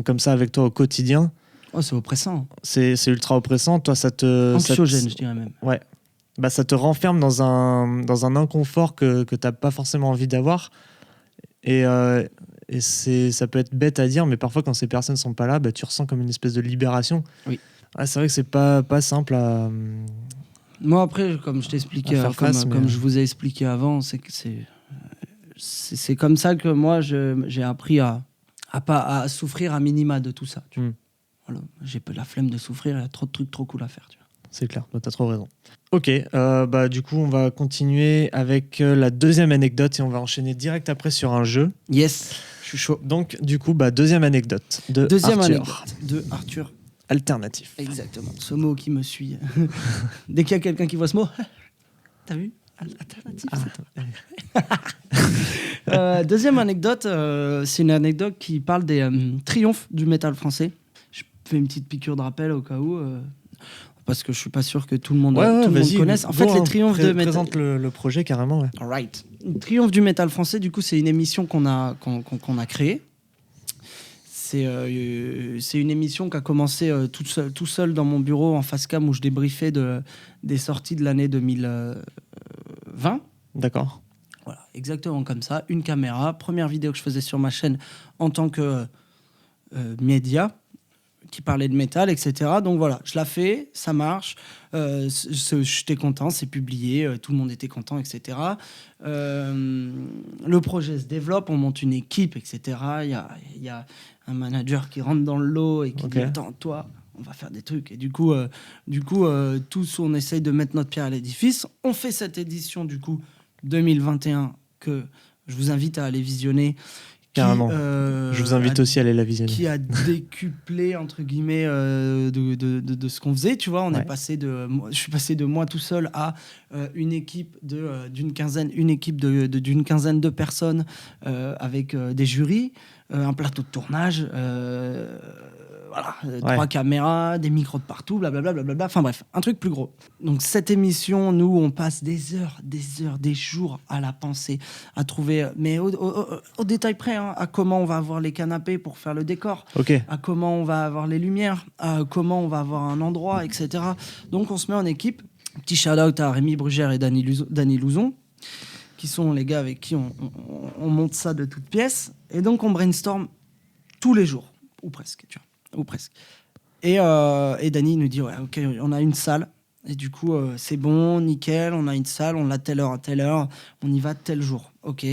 Speaker 1: comme ça avec toi au quotidien.
Speaker 2: Oh, c'est oppressant.
Speaker 1: C'est ultra oppressant. Toi,
Speaker 2: anxiogène, je dirais même.
Speaker 1: Ouais. Ça te renferme dans un inconfort que t'as pas forcément envie d'avoir. Et ça peut être bête à dire, mais parfois quand ces personnes sont pas là, tu ressens comme une espèce de libération.
Speaker 2: Oui.
Speaker 1: Ouais, c'est vrai que c'est pas simple à.
Speaker 2: Moi, après, comme je t'expliquais, comme je vous ai expliqué avant, c'est comme ça que moi j'ai appris à souffrir à minima de tout ça. Tu vois. Voilà. J'ai pas la flemme de souffrir, il y a trop de trucs trop cool à faire. Tu vois.
Speaker 1: C'est clair, t'as trop raison. Ok, du coup on va continuer avec la deuxième anecdote, et on va enchaîner direct après sur un jeu.
Speaker 2: Yes, je suis chaud.
Speaker 1: Donc du coup, deuxième anecdote de
Speaker 2: Arthur.
Speaker 1: Alternatif.
Speaker 2: Exactement, ce mot qui me suit. Dès qu'il y a quelqu'un qui voit ce mot, t'as vu? Alternatif. Deuxième anecdote, c'est une anecdote qui parle des triomphes du métal français. Je fais une petite piqûre de rappel au cas où, parce que je suis pas sûr que tout le monde connaisse. En fait, les triomphes de métal.
Speaker 1: Présente le projet carrément. Ouais.
Speaker 2: Alright. Triomphe du métal français. Du coup, c'est une émission qu'on a créée. C'est une émission qui a commencé tout seul dans mon bureau en face cam, où je débriefais des sorties de l'année 2020.
Speaker 1: D'accord.
Speaker 2: Voilà, exactement comme ça. Une caméra, première vidéo que je faisais sur ma chaîne en tant que média qui parlait de métal, etc. Donc voilà, je la fais, ça marche. J'étais content, c'est publié, tout le monde était content, etc. Le projet se développe, on monte une équipe, etc. Il y a un manager qui rentre dans le lot et qui dit « Attends, toi, on va faire des trucs. Et du coup, tous, on essaye de mettre notre pierre à l'édifice. On fait cette édition, du coup, 2021, que je vous invite à aller visionner.
Speaker 1: Carrément. Je vous invite aussi à aller la visionner.
Speaker 2: Qui a décuplé, entre guillemets, de ce qu'on faisait, tu vois. Je suis passé de moi tout seul à une équipe d'une quinzaine de personnes avec des jurys, un plateau de tournage, trois caméras, des micros de partout, blablabla. Enfin bref, un truc plus gros. Donc cette émission, nous, on passe des heures, des jours à la penser, à trouver, mais au détail près, hein, à comment on va avoir les canapés pour faire le décor, à comment on va avoir les lumières, à comment on va avoir un endroit, etc. Donc on se met en équipe. Petit shout-out à Rémi Brugère et Dany Louzon, qui sont les gars avec qui on monte ça de toutes pièces. Et donc on brainstorm tous les jours, ou presque, tu vois. Ou presque. Et Dany nous dit ok, on a une salle et du coup c'est bon, nickel, on a une salle, on l'a telle heure à telle heure, on y va tel jour, ok.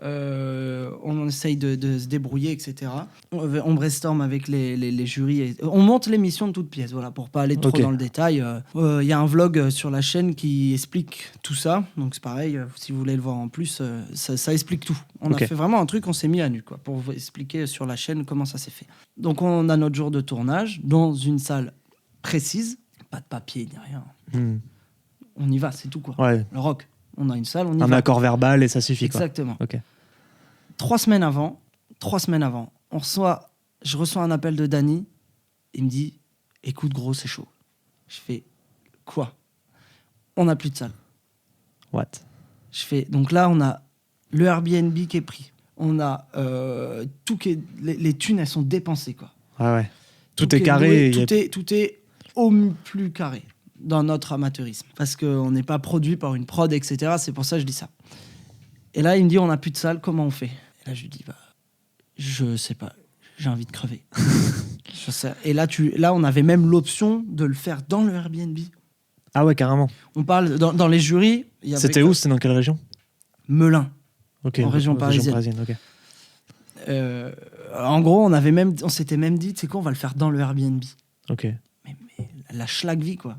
Speaker 2: On essaye de se débrouiller, etc. On brainstorm avec les jurys, on monte l'émission de toutes pièces, voilà, pour pas aller trop dans le détail. Il y a un vlog sur la chaîne qui explique tout ça, donc c'est pareil, si vous voulez le voir en plus, ça explique tout. On a fait vraiment un truc, on s'est mis à nu, quoi, pour vous expliquer sur la chaîne comment ça s'est fait. Donc on a notre jour de tournage dans une salle précise, pas de papier ni rien. On y va, c'est tout, quoi. Ouais. Le rock. On a une salle, on y va.
Speaker 1: Un accord verbal et ça suffit.
Speaker 2: Exactement.
Speaker 1: Quoi.
Speaker 2: 3 semaines avant, je reçois un appel de Dany. Il me dit, écoute gros, c'est chaud. Je fais, quoi? On n'a plus de salle.
Speaker 1: What?
Speaker 2: Je fais, donc là, on a le Airbnb qui est pris. On a tout qui est, les thunes, elles sont dépensées, quoi.
Speaker 1: Ah ouais. Tout est carré.
Speaker 2: Tout est au plus carré dans notre amateurisme. Parce qu'on n'est pas produit par une prod, etc. C'est pour ça que je dis ça. Et là, il me dit, on n'a plus de salle, comment on fait? Et là, je lui dis, je sais pas, j'ai envie de crever. Et là, on avait même l'option de le faire dans le Airbnb.
Speaker 1: Ah ouais, carrément.
Speaker 2: On parle, dans les jurys...
Speaker 1: C'était où? C'était dans quelle région?
Speaker 2: Melun, en région parisienne. En gros, on s'était même dit, tu sais quoi, on va le faire dans le Airbnb.
Speaker 1: Ok.
Speaker 2: Mais la schlag vie, quoi.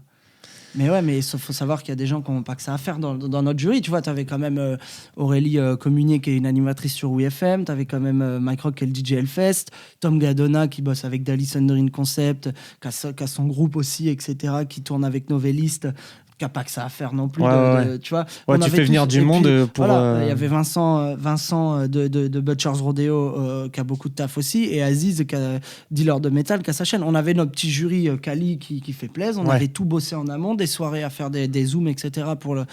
Speaker 2: Mais ouais, mais il faut savoir qu'il y a des gens qui n'ont pas que ça à faire dans notre jury. Tu vois, tu avais quand même Aurélie Communier, qui est une animatrice sur WeFM. Tu avais quand même Mike Rock, qui est le DJ Hellfest. Tom Gadona, qui bosse avec Dali Thundering Concept, qui a son groupe aussi, etc., qui tourne avec Novelliste, qui n'a pas que ça à faire non plus. Tu vois,
Speaker 1: tu fais venir du monde pour...
Speaker 2: Voilà, il y avait Vincent de Butcher's Rodeo, qui a beaucoup de taf aussi, et Aziz, qui est dealer de métal, qui a sa chaîne. On avait notre petit jury Kali qui fait plaisir. On avait tout bossé en amont, des soirées à faire des zooms, etc. pour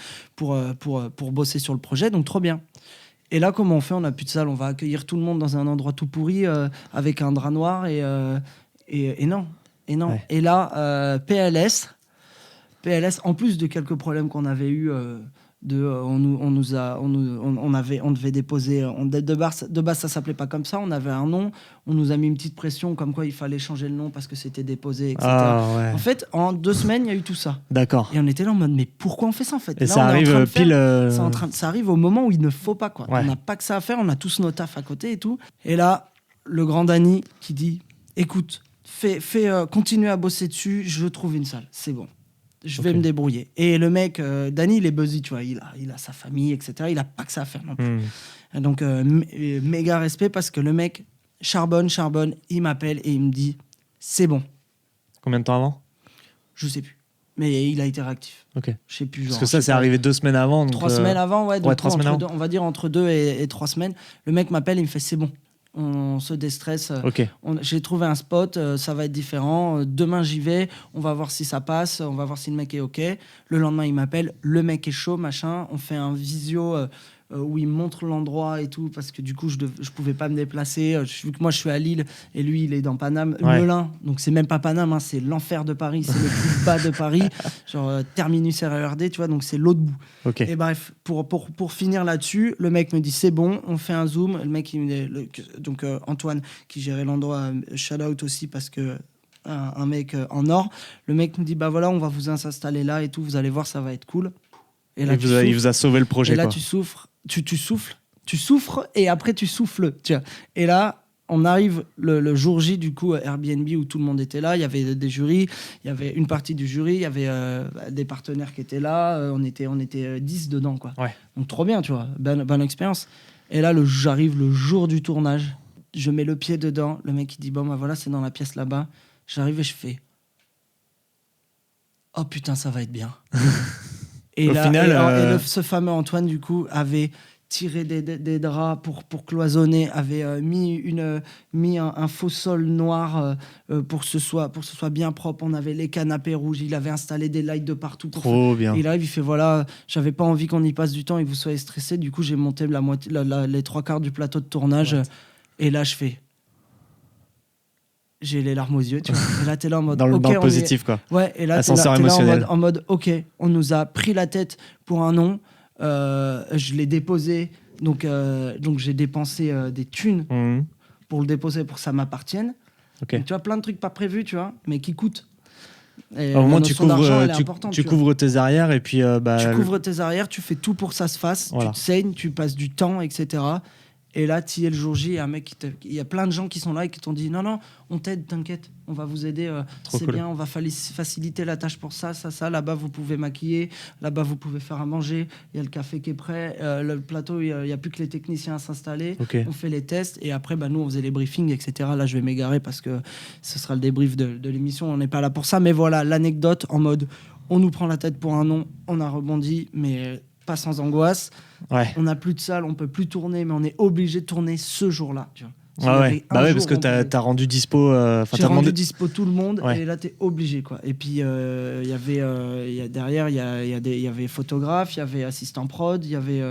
Speaker 2: bosser sur le projet. Donc trop bien. Et là, comment on fait? On n'a plus de salle. On va accueillir tout le monde dans un endroit tout pourri avec un drap noir et non. Ouais. Et là, PLS, en plus de quelques problèmes qu'on avait eu, on devait déposer, de base ça s'appelait pas comme ça, on avait un nom, on nous a mis une petite pression comme quoi il fallait changer le nom parce que c'était déposé, etc. En fait, en 2 semaines, il y a eu tout ça.
Speaker 1: D'accord.
Speaker 2: Et on était là en mode, mais pourquoi on fait ça en fait?
Speaker 1: Et là, ça arrive pile.
Speaker 2: Ça arrive au moment où il ne faut pas, quoi. Ouais. On n'a pas que ça à faire, on a tous nos tafs à côté et tout. Et là, le grand Dany qui dit, écoute, continue à bosser dessus, je trouve une salle, c'est bon. Je vais me débrouiller. Et le mec, Dany, il est busy, tu vois, il a sa famille, etc. Il a pas que ça à faire non plus. Donc, méga respect parce que le mec charbonne, il m'appelle et il me dit, c'est bon.
Speaker 1: Combien de temps avant?
Speaker 2: Je sais plus. Mais il a été réactif.
Speaker 1: Ok.
Speaker 2: Je sais plus.
Speaker 1: Parce que ça, c'est arrivé 2 semaines avant.
Speaker 2: 3 semaines avant, ouais. Donc
Speaker 1: 3 semaines avant.
Speaker 2: On va dire entre 2 et 3 semaines. Le mec m'appelle, il me fait, c'est bon. On se déstresse. J'ai trouvé un spot, ça va être différent. Demain, j'y vais. On va voir si ça passe. On va voir si le mec est OK. Le lendemain, il m'appelle. Le mec est chaud, machin. On fait un visio où il me montre l'endroit et tout. Parce que du coup, je pouvais pas me déplacer. Vu que moi, je suis à Lille et lui, il est dans Paname. Melun. Donc, c'est même pas Paname. C'est l'enfer de Paris. C'est le plus bas de Paris. Genre terminus RERD, tu vois. Donc, c'est l'autre bout. Et bref, pour finir là-dessus, le mec me dit c'est bon. On fait un zoom. Le mec, donc Antoine, qui gérait l'endroit, shout out aussi parce que un mec en or. Le mec me dit bah voilà, on va vous installer là et tout. Vous allez voir, ça va être cool. Et là,
Speaker 1: il vous a sauvé le projet.
Speaker 2: Et là, tu souffres et après tu souffles. Tu vois. Et là, On arrive le jour J, du coup, à Airbnb, où tout le monde était là. Il y avait des jurys, il y avait une partie du jury, il y avait des partenaires qui étaient là. On était 10 dedans, quoi.
Speaker 1: Ouais.
Speaker 2: Donc, trop bien, tu vois. Bonne expérience. Et là, j'arrive le jour du tournage. Je mets le pied dedans. Le mec, il dit, bon, bah voilà, c'est dans la pièce là-bas. J'arrive et je fais, oh putain, ça va être bien. Et
Speaker 1: Au
Speaker 2: là,
Speaker 1: final,
Speaker 2: ce fameux Antoine, du coup, avait tiré des draps pour cloisonner, avait mis un faux sol noir pour que ce soit bien propre. On avait les canapés rouges, il avait installé des lights de partout.
Speaker 1: Trop bien.
Speaker 2: Et il arrive, il fait voilà, j'avais pas envie qu'on y passe du temps et que vous soyez stressés. Du coup, j'ai monté les 3/4 du plateau de tournage.
Speaker 1: Ouais.
Speaker 2: Et là, j'ai les larmes aux yeux, tu vois. Et là, t'es là en mode...
Speaker 1: Dans le
Speaker 2: ok,
Speaker 1: positif, quoi.
Speaker 2: Ouais, et là,
Speaker 1: Ascenseur
Speaker 2: t'es là
Speaker 1: émotionnel.
Speaker 2: en mode, ok, on nous a pris la tête pour un nom. Je l'ai déposé, donc j'ai dépensé des thunes
Speaker 1: Mhm.
Speaker 2: pour le déposer pour que ça m'appartienne.
Speaker 1: Ok.
Speaker 2: Donc, tu vois, plein de trucs pas prévus, tu vois, mais qui coûtent. Et
Speaker 1: Au
Speaker 2: la
Speaker 1: moins, tu
Speaker 2: notion d'argent, elle est
Speaker 1: couvres,
Speaker 2: importante,
Speaker 1: tu
Speaker 2: tu vois.
Speaker 1: couvres tes arrières et puis
Speaker 2: Tu couvres tes arrières, tu fais tout pour que ça se fasse,
Speaker 1: Voilà.
Speaker 2: tu te saignes, tu passes du temps, etc. Et là, tu y es le jour J, et un mec il y a plein de gens qui sont là et qui t'ont dit non, on t'aide, t'inquiète, on va vous aider,
Speaker 1: Trop
Speaker 2: c'est
Speaker 1: cool.
Speaker 2: bien, on va faciliter la tâche pour ça. Là-bas, vous pouvez maquiller, là-bas, vous pouvez faire à manger, il y a le café qui est prêt, le plateau, il n'y a plus que les techniciens à s'installer.
Speaker 1: Ok.
Speaker 2: On fait les tests et après, nous, on faisait les briefings, etc. Là, je vais m'égarer parce que ce sera le débrief de l'émission, on n'est pas là pour ça. Mais voilà, l'anecdote en mode on nous prend la tête pour un nom, on a rebondi, mais pas sans angoisse.
Speaker 1: Ouais.
Speaker 2: On n'a plus de salle, on peut plus tourner, mais on est obligé de tourner ce jour-là. Tu vois. S'il y
Speaker 1: Ah
Speaker 2: avait
Speaker 1: ouais.
Speaker 2: un
Speaker 1: Bah ouais,
Speaker 2: jour
Speaker 1: parce que
Speaker 2: où on pouvait-
Speaker 1: t'as rendu dispo.
Speaker 2: J'ai
Speaker 1: T'as
Speaker 2: rendu
Speaker 1: demandé.
Speaker 2: dispo tout le monde
Speaker 1: Ouais.
Speaker 2: et là t'es obligé quoi. Et puis derrière il y avait photographe, il y avait assistant prod, il y avait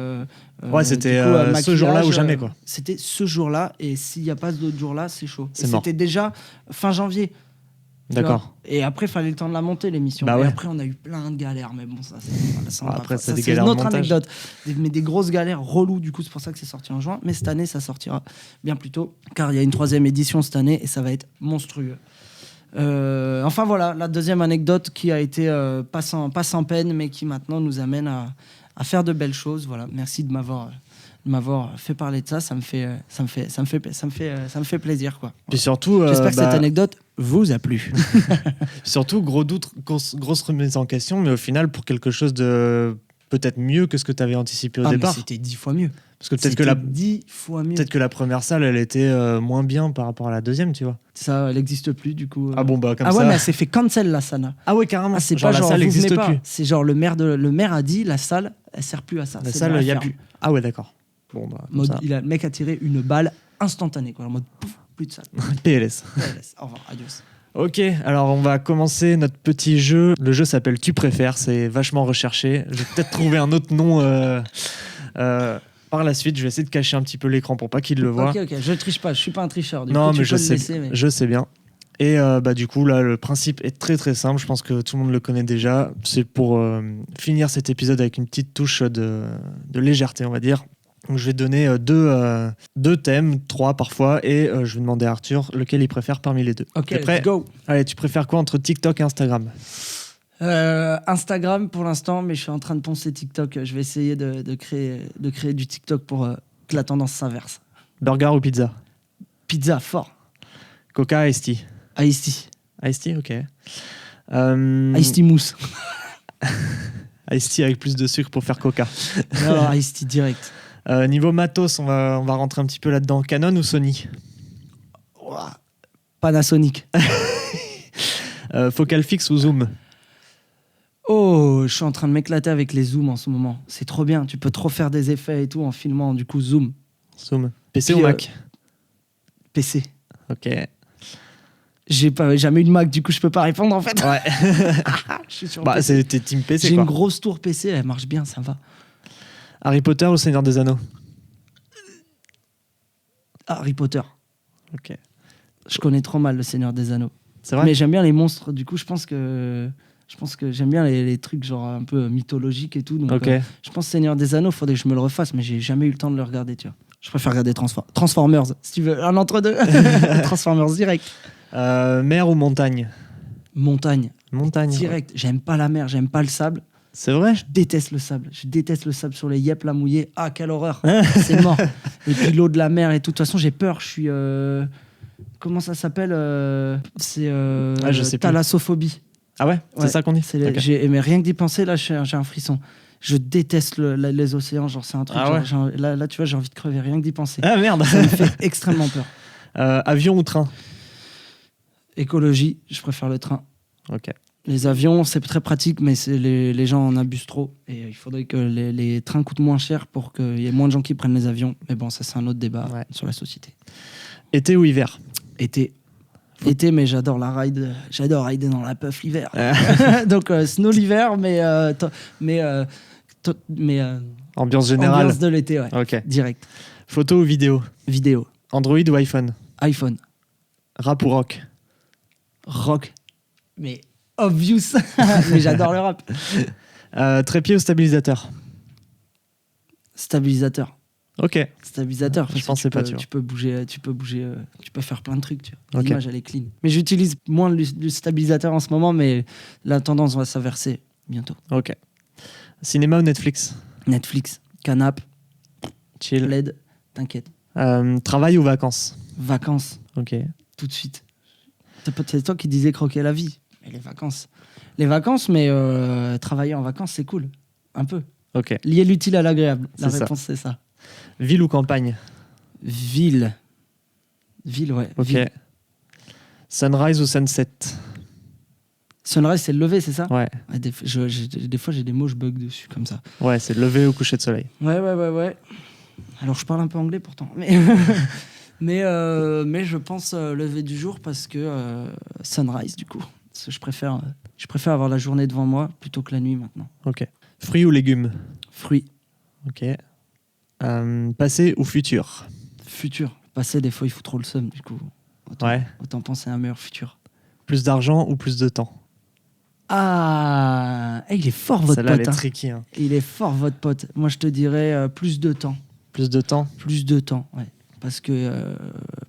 Speaker 1: Ouais, c'était
Speaker 2: du coup,
Speaker 1: ce
Speaker 2: maquillage,
Speaker 1: jour-là ou jamais, quoi.
Speaker 2: C'était ce jour-là et s'il n'y a pas d'autre jour-là, c'est chaud.
Speaker 1: C'est
Speaker 2: Et
Speaker 1: mort.
Speaker 2: c'était déjà fin janvier. Tu
Speaker 1: D'accord.
Speaker 2: vois. Et après, il fallait le temps de la monter, l'émission.
Speaker 1: Bah
Speaker 2: et
Speaker 1: ouais.
Speaker 2: après, on a eu plein de galères. Mais bon, ça, on va
Speaker 1: Après,
Speaker 2: pas-
Speaker 1: c'est des
Speaker 2: c'est
Speaker 1: galères
Speaker 2: une
Speaker 1: de
Speaker 2: autre
Speaker 1: montage.
Speaker 2: anecdote. Mais des grosses galères reloues, du coup, c'est pour ça que c'est sorti en juin. Mais cette année, ça sortira bien plus tôt. Car il y a une 3e édition cette année et ça va être monstrueux. Enfin, voilà, la deuxième anecdote qui a été pas sans peine, mais qui maintenant nous amène à faire de belles choses. Voilà, merci de m'avoir fait parler de ça. Ça me fait plaisir, quoi.
Speaker 1: Puis surtout.
Speaker 2: J'espère que cette anecdote vous a plu.
Speaker 1: Surtout, gros doute, grosse remise en question, mais au final, pour quelque chose de peut-être mieux que ce que tu avais anticipé au
Speaker 2: Mais
Speaker 1: départ.
Speaker 2: c'était 10 fois mieux.
Speaker 1: Parce que peut-être
Speaker 2: 10 fois mieux.
Speaker 1: que la première salle, elle était moins bien par rapport à la deuxième, tu vois.
Speaker 2: Ça, elle n'existe plus, du coup.
Speaker 1: Ah bon, bah comme
Speaker 2: Ah
Speaker 1: ça.
Speaker 2: ouais, mais elle s'est fait cancel, la salle.
Speaker 1: Ah ouais, carrément.
Speaker 2: Ah, c'est
Speaker 1: Genre,
Speaker 2: pas
Speaker 1: la
Speaker 2: genre,
Speaker 1: salle
Speaker 2: vous venez
Speaker 1: n'existe
Speaker 2: pas.
Speaker 1: plus.
Speaker 2: C'est genre, le maire a dit, la salle, elle sert plus à ça.
Speaker 1: La
Speaker 2: C'est
Speaker 1: salle,
Speaker 2: bon,
Speaker 1: il n'y a
Speaker 2: elle ferme.
Speaker 1: plus. Ah ouais, d'accord. Bon, bah, comme
Speaker 2: Mode,
Speaker 1: ça.
Speaker 2: le mec a tiré une balle instantanée, quoi. En mode, pouf, plus de salle.
Speaker 1: PLS.
Speaker 2: Au revoir, adios.
Speaker 1: Ok, alors on va commencer notre petit jeu. Le jeu s'appelle Tu préfères, c'est vachement recherché. Je vais peut-être trouver un autre nom par la suite. Je vais essayer de cacher un petit peu l'écran pour pas qu'il le voit.
Speaker 2: Ok, je triche pas, je suis pas un tricheur. Du
Speaker 1: Non,
Speaker 2: coup,
Speaker 1: mais
Speaker 2: tu peux le laisser, mais...
Speaker 1: je sais bien. Et du coup, là, le principe est très très simple. Je pense que tout le monde le connaît déjà. C'est pour finir cet épisode avec une petite touche de légèreté, on va dire. Donc, je vais donner deux thèmes, 3 parfois, et je vais demander à Arthur lequel il préfère parmi les deux.
Speaker 2: Ok,
Speaker 1: T'es prêt ?
Speaker 2: let's go.
Speaker 1: Allez, tu préfères quoi entre TikTok et Instagram ?
Speaker 2: Instagram pour l'instant, mais je suis en train de poncer TikTok. Je vais essayer de créer du TikTok pour que la tendance s'inverse.
Speaker 1: Burger ou pizza ?
Speaker 2: Pizza, fort.
Speaker 1: Coca, Iced Tea ?
Speaker 2: Iced Tea.
Speaker 1: Iced Tea, ok.
Speaker 2: Iced Tea mousse.
Speaker 1: Iced Tea avec plus de sucre pour faire Coca.
Speaker 2: Non, Iced Tea direct.
Speaker 1: Niveau matos, on va rentrer un petit peu là-dedans. Canon ou Sony ?
Speaker 2: Ouah. Panasonic.
Speaker 1: Focal fixe ou zoom ?
Speaker 2: Oh, je suis en train de m'éclater avec les zooms en ce moment. C'est trop bien. Tu peux trop faire des effets et tout en filmant. Du coup, zoom.
Speaker 1: Zoom. PC
Speaker 2: Puis,
Speaker 1: ou Mac ?
Speaker 2: PC.
Speaker 1: Ok.
Speaker 2: J'ai jamais eu de Mac, du coup, je peux pas répondre en fait.
Speaker 1: Ouais.
Speaker 2: Je suis sur
Speaker 1: Bah,
Speaker 2: PC.
Speaker 1: t'es team PC,
Speaker 2: J'ai
Speaker 1: quoi.
Speaker 2: une grosse tour PC, elle marche bien, ça va.
Speaker 1: Harry Potter ou Seigneur des Anneaux ?
Speaker 2: Harry Potter.
Speaker 1: Ok.
Speaker 2: Je connais trop mal le Seigneur des Anneaux.
Speaker 1: C'est vrai ?
Speaker 2: Mais j'aime bien les monstres. Du coup, je pense que j'aime bien les trucs genre un peu mythologiques et tout. Donc,
Speaker 1: Ok.
Speaker 2: je pense Seigneur des Anneaux, faudrait que je me le refasse, mais j'ai jamais eu le temps de le regarder, tu vois. Je préfère regarder Transformers, si tu veux. Un entre-deux. Transformers direct.
Speaker 1: Mer ou montagne ?
Speaker 2: Montagne.
Speaker 1: Montagne.
Speaker 2: Direct. J'aime pas la mer, j'aime pas le sable.
Speaker 1: C'est vrai?
Speaker 2: Je déteste le sable. Je déteste le sable sur les yep là mouillés. Ah, quelle horreur. C'est mort. Et puis l'eau de la mer et tout. De toute façon, j'ai peur. Je suis. Comment ça s'appelle C'est
Speaker 1: je sais plus.
Speaker 2: thalassophobie.
Speaker 1: Ah ouais? C'est ça qu'on dit? Ok.
Speaker 2: Mais rien que d'y penser, là, j'ai un frisson. Je déteste les océans. Genre, c'est un truc.
Speaker 1: Ah ouais?
Speaker 2: Là, tu vois, j'ai envie de crever. Rien que d'y penser.
Speaker 1: Ah merde!
Speaker 2: Ça me fait extrêmement peur.
Speaker 1: Avion ou train?
Speaker 2: Écologie, je préfère le train.
Speaker 1: Ok.
Speaker 2: Les avions, c'est très pratique, mais les gens en abusent trop. Et il faudrait que les trains coûtent moins cher pour qu'il y ait moins de gens qui prennent les avions. Mais bon, ça, c'est un autre débat sur la société.
Speaker 1: Été ou hiver?
Speaker 2: Été, mais j'adore la ride. J'adore rider dans la puff l'hiver. Donc, snow l'hiver, mais
Speaker 1: Ambiance générale?
Speaker 2: ambiance de l'été, ouais.
Speaker 1: Ok.
Speaker 2: Direct.
Speaker 1: Photo ou vidéo?
Speaker 2: Vidéo.
Speaker 1: Android ou iPhone?
Speaker 2: iPhone.
Speaker 1: Rap ou rock?
Speaker 2: Rock. Mais obvious. Mais j'adore le rap.
Speaker 1: Trépied ou stabilisateur?
Speaker 2: Stabilisateur.
Speaker 1: Ok.
Speaker 2: Stabilisateur.
Speaker 1: Je
Speaker 2: parce que
Speaker 1: pensais pas, tu vois.
Speaker 2: tu peux bouger, tu peux faire plein de trucs. Tu vois.
Speaker 1: Ok.
Speaker 2: L'image, elle est clean. Mais j'utilise moins le stabilisateur en ce moment, mais la tendance va s'inverser bientôt.
Speaker 1: Ok. Cinéma ou Netflix?
Speaker 2: Netflix, canap,
Speaker 1: Chill.
Speaker 2: LED, t'inquiète.
Speaker 1: Travail ou vacances?
Speaker 2: Vacances,
Speaker 1: Ok.
Speaker 2: tout de suite. C'est toi qui disais croquer la vie. Mais les vacances, mais travailler en vacances, c'est cool. Un peu.
Speaker 1: Ok.
Speaker 2: Lier l'utile à l'agréable. La
Speaker 1: C'est ça.
Speaker 2: réponse, c'est ça.
Speaker 1: Ville ou campagne?
Speaker 2: Ville, ouais.
Speaker 1: Ok.
Speaker 2: Ville.
Speaker 1: Sunrise ou sunset?
Speaker 2: Sunrise, c'est le lever, c'est ça?
Speaker 1: Ouais.
Speaker 2: Ouais, des fois, j'ai des mots, je bug dessus, comme ça.
Speaker 1: Ouais, c'est lever ou coucher de soleil.
Speaker 2: Ouais. Alors, je parle un peu anglais, pourtant. Mais je pense lever du jour parce que sunrise, du coup. Parce que je préfère avoir la journée devant moi plutôt que la nuit, maintenant.
Speaker 1: Ok. Fruits ou légumes?
Speaker 2: Fruits,
Speaker 1: Ok. Passé ou futur?
Speaker 2: futur. Passé, des fois, il faut trop le seum, du coup. Autant penser à un meilleur futur.
Speaker 1: Plus d'argent ou plus de temps?
Speaker 2: Ah, il est fort, votre
Speaker 1: Celle-là, elle
Speaker 2: pote.
Speaker 1: est
Speaker 2: Hein.
Speaker 1: tricky. Hein.
Speaker 2: Il est fort, votre pote. Moi, je te dirais plus de temps.
Speaker 1: Plus de temps?
Speaker 2: Plus de temps, ouais. Parce que...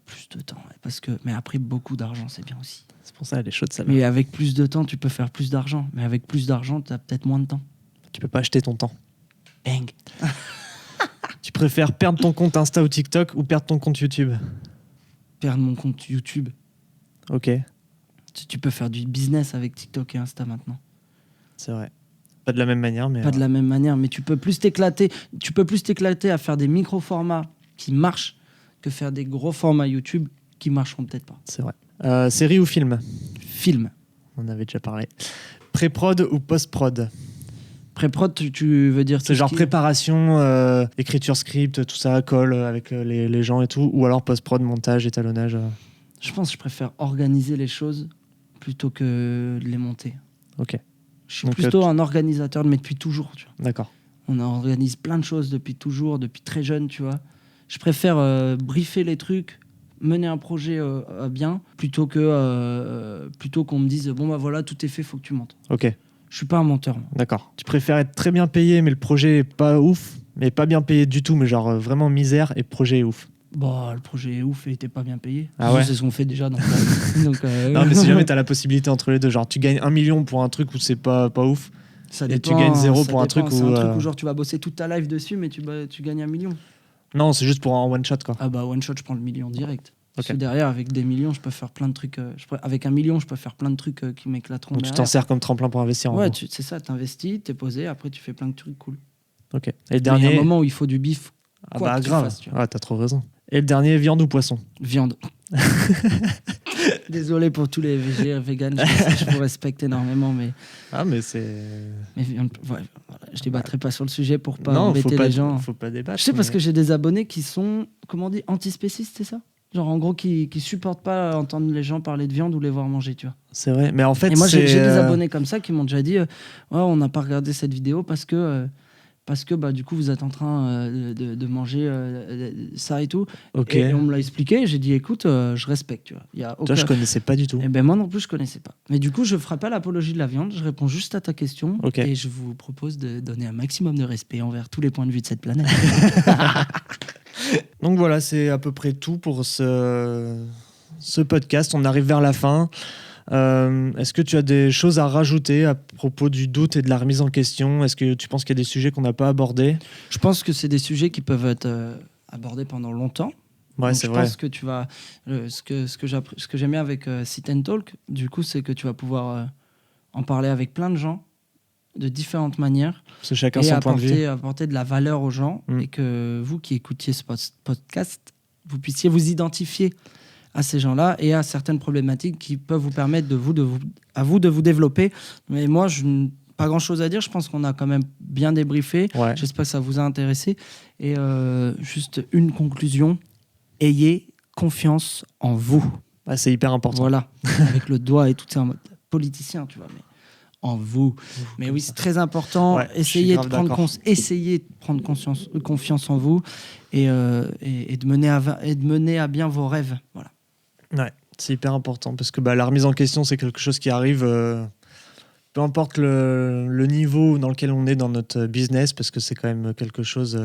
Speaker 2: plus de temps, ouais. Parce que... Mais après, beaucoup d'argent, c'est bien aussi.
Speaker 1: C'est pour ça, elle est chaude, celle-là.
Speaker 2: Mais avec plus de temps, tu peux faire plus d'argent. Mais avec plus d'argent, tu as peut-être moins de temps.
Speaker 1: Tu peux pas acheter ton temps.
Speaker 2: Bang.
Speaker 1: Tu préfères perdre ton compte Insta ou TikTok ou perdre ton compte YouTube?
Speaker 2: Perdre mon compte YouTube.
Speaker 1: Ok,
Speaker 2: Tu peux faire du business avec TikTok et Insta maintenant.
Speaker 1: c'est vrai. Pas de la même manière, mais...
Speaker 2: Pas de la même manière, mais tu peux plus t'éclater. Tu peux plus t'éclater à faire des micro-formats qui marchent que faire des gros formats YouTube qui marcheront peut-être pas.
Speaker 1: C'est vrai. Série ou film?
Speaker 2: Film.
Speaker 1: On avait déjà parlé. Pré-prod ou post-prod?
Speaker 2: Pré-prod, tu veux dire...
Speaker 1: C'est genre préparation, écriture script, tout ça, call avec les gens et tout. Ou alors post-prod, montage, étalonnage.
Speaker 2: Je pense que je préfère organiser les choses plutôt que de les monter.
Speaker 1: Ok,
Speaker 2: Je suis
Speaker 1: Donc,
Speaker 2: plutôt un organisateur, mais depuis toujours, tu vois.
Speaker 1: d'accord.
Speaker 2: On organise plein de choses depuis toujours, depuis très jeune, tu vois. Je préfère briefer les trucs, mener un projet bien, plutôt qu'on me dise bon bah voilà, tout est fait, faut que tu montes.
Speaker 1: Ok,
Speaker 2: Je suis pas un menteur, moi.
Speaker 1: d'accord. Tu préfères être très bien payé, mais le projet est pas ouf, mais pas bien payé du tout, mais genre vraiment misère, et projet est ouf.
Speaker 2: Bon, le projet est ouf et t'es pas bien payé.
Speaker 1: Ah ouais.
Speaker 2: C'est ce qu'on fait déjà. Donc, donc,
Speaker 1: Non, mais si jamais t'as la possibilité entre les deux, genre tu gagnes 1 million pour un truc où c'est pas ouf,
Speaker 2: ça
Speaker 1: et tu gagnes 0
Speaker 2: ça
Speaker 1: pour un
Speaker 2: dépend.
Speaker 1: truc
Speaker 2: C'est
Speaker 1: où...
Speaker 2: un truc où genre tu vas bosser toute ta life dessus, mais tu gagnes 1 million.
Speaker 1: Non, c'est juste pour un one shot, quoi.
Speaker 2: Ah bah one shot, je prends le million direct. Parce
Speaker 1: Ok.
Speaker 2: que derrière, avec des millions, je peux faire plein de trucs. Avec 1 million, je peux faire plein de trucs qui m'éclateront.
Speaker 1: Donc tu t'en
Speaker 2: derrière.
Speaker 1: sers comme tremplin pour investir, en
Speaker 2: Ouais,
Speaker 1: gros.
Speaker 2: c'est ça, t'investis, t'es posé, après tu fais plein de trucs cool.
Speaker 1: Ok. Et le
Speaker 2: Mais il y a
Speaker 1: dernier...
Speaker 2: un moment où il faut du bif,
Speaker 1: Ah
Speaker 2: quoi
Speaker 1: bah
Speaker 2: que tu
Speaker 1: grave.
Speaker 2: fasses, tu vois.
Speaker 1: Ah, t'as trop raison. Et le dernier, viande ou poisson?
Speaker 2: Viande. Désolé pour tous les végans, je vous respecte énormément, mais
Speaker 1: Ah, mais c'est...
Speaker 2: viande, ouais, voilà, je débattrai pas sur le sujet pour pas
Speaker 1: non,
Speaker 2: embêter les gens.
Speaker 1: faut pas débattre.
Speaker 2: Je sais parce
Speaker 1: mais-
Speaker 2: que j'ai des abonnés qui sont, comment on dit, antispécistes, c'est ça? Genre en gros qui supportent pas entendre les gens parler de viande ou les voir manger, tu vois.
Speaker 1: C'est vrai, mais en fait,
Speaker 2: Et moi j'ai
Speaker 1: c'est,
Speaker 2: des abonnés comme ça qui m'ont déjà dit ouais, on n'a pas regardé cette vidéo parce que bah, du coup vous êtes en train de manger ça et tout.
Speaker 1: Ok.
Speaker 2: Et on me l'a expliqué, j'ai dit écoute, je respecte, tu vois. Il y a
Speaker 1: Toi,
Speaker 2: aucun...
Speaker 1: je connaissais pas du tout.
Speaker 2: Eh ben moi non plus je connaissais pas. Mais du coup je ferai pas l'apologie de la viande, je réponds juste à ta question
Speaker 1: Ok.
Speaker 2: et je vous propose de donner un maximum de respect envers tous les points de vue de cette planète.
Speaker 1: Donc voilà, c'est à peu près tout pour ce podcast. On arrive vers la fin. Est-ce que tu as des choses à rajouter à propos du doute et de la remise en question? Est-ce que tu penses qu'il y a des sujets qu'on n'a pas abordés?
Speaker 2: Je pense que c'est des sujets qui peuvent être abordés pendant longtemps.
Speaker 1: Ouais,
Speaker 2: Donc,
Speaker 1: c'est
Speaker 2: je
Speaker 1: vrai.
Speaker 2: pense que tu vas. Ce que j'aime bien avec Sit and Talk, du coup, c'est que tu vas pouvoir en parler avec plein de gens de différentes manières
Speaker 1: Parce que chacun
Speaker 2: et
Speaker 1: son point de vue.
Speaker 2: apporter de la valeur aux gens et que vous qui écoutiez ce podcast, vous puissiez vous identifier à ces gens-là et à certaines problématiques qui peuvent vous permettre de vous développer. Mais moi, pas grand-chose à dire. Je pense qu'on a quand même bien débriefé.
Speaker 1: Ouais.
Speaker 2: J'espère que ça vous a intéressé. Et juste une conclusion. Ayez confiance en vous.
Speaker 1: Ah, c'est hyper important.
Speaker 2: Voilà. Avec le doigt et tout ça en mode politicien, tu vois. Mais en vous. Mais oui, c'est très important.
Speaker 1: Ouais,
Speaker 2: Essayez de prendre confiance en vous et de mener à bien vos rêves. Voilà.
Speaker 1: Ouais, c'est hyper important parce que la remise en question, c'est quelque chose qui arrive, peu importe le niveau dans lequel on est dans notre business, parce que c'est quand même quelque chose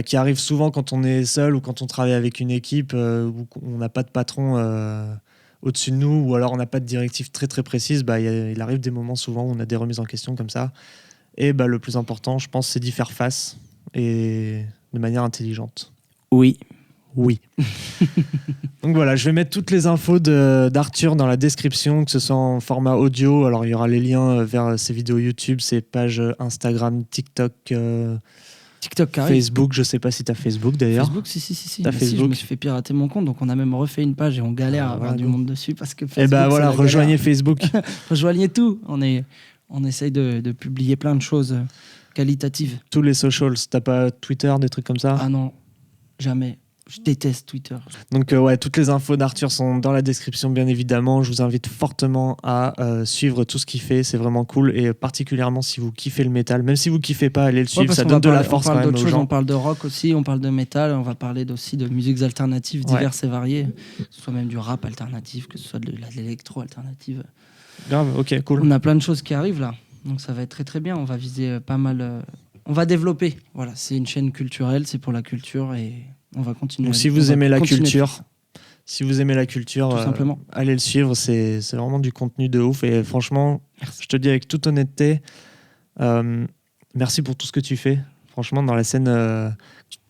Speaker 1: qui arrive souvent quand on est seul ou quand on travaille avec une équipe où on n'a pas de patron au-dessus de nous, ou alors on n'a pas de directive très très précise. Il arrive des moments souvent où on a des remises en question comme ça. Et le plus important, je pense, c'est d'y faire face et de manière intelligente.
Speaker 2: Oui.
Speaker 1: Donc voilà, je vais mettre toutes les infos d'Arthur dans la description, que ce soit en format audio. Alors il y aura les liens vers ses vidéos YouTube, ses pages Instagram, TikTok, Facebook. Je sais pas si tu as Facebook d'ailleurs.
Speaker 2: Facebook, si.
Speaker 1: T'as
Speaker 2: Si,
Speaker 1: Facebook.
Speaker 2: je me suis fait pirater mon compte, donc on a même refait une page et on galère à avoir du monde dessus parce que Facebook,
Speaker 1: Et
Speaker 2: c'est la
Speaker 1: rejoignez
Speaker 2: galère.
Speaker 1: Facebook.
Speaker 2: Rejoignez tout. On essaye de publier plein de choses qualitatives.
Speaker 1: Tous les socials. T'as pas Twitter, des trucs comme ça?
Speaker 2: Ah non, jamais. Je déteste Twitter.
Speaker 1: Donc toutes les infos d'Arthur sont dans la description, bien évidemment. Je vous invite fortement à suivre tout ce qu'il fait, c'est vraiment cool. Et particulièrement si vous kiffez le métal, même si vous kiffez pas, allez le suivre, ça donne de la force quand même aux gens.
Speaker 2: On parle de rock aussi, on parle de métal, on va parler aussi de musiques alternatives diverses et variées, que ce soit même du rap alternatif, que ce soit de l'électro alternative.
Speaker 1: Grave, ok, cool.
Speaker 2: On a plein de choses qui arrivent là, donc ça va être très très bien. On va viser pas mal, on va développer. Voilà, c'est une chaîne culturelle, c'est pour la culture et on va continuer.
Speaker 1: Donc si vous aimez la culture, tout simplement, allez le suivre. C'est vraiment du contenu de ouf. Et franchement, je te dis avec toute honnêteté, merci pour tout ce que tu fais. Franchement, dans la scène,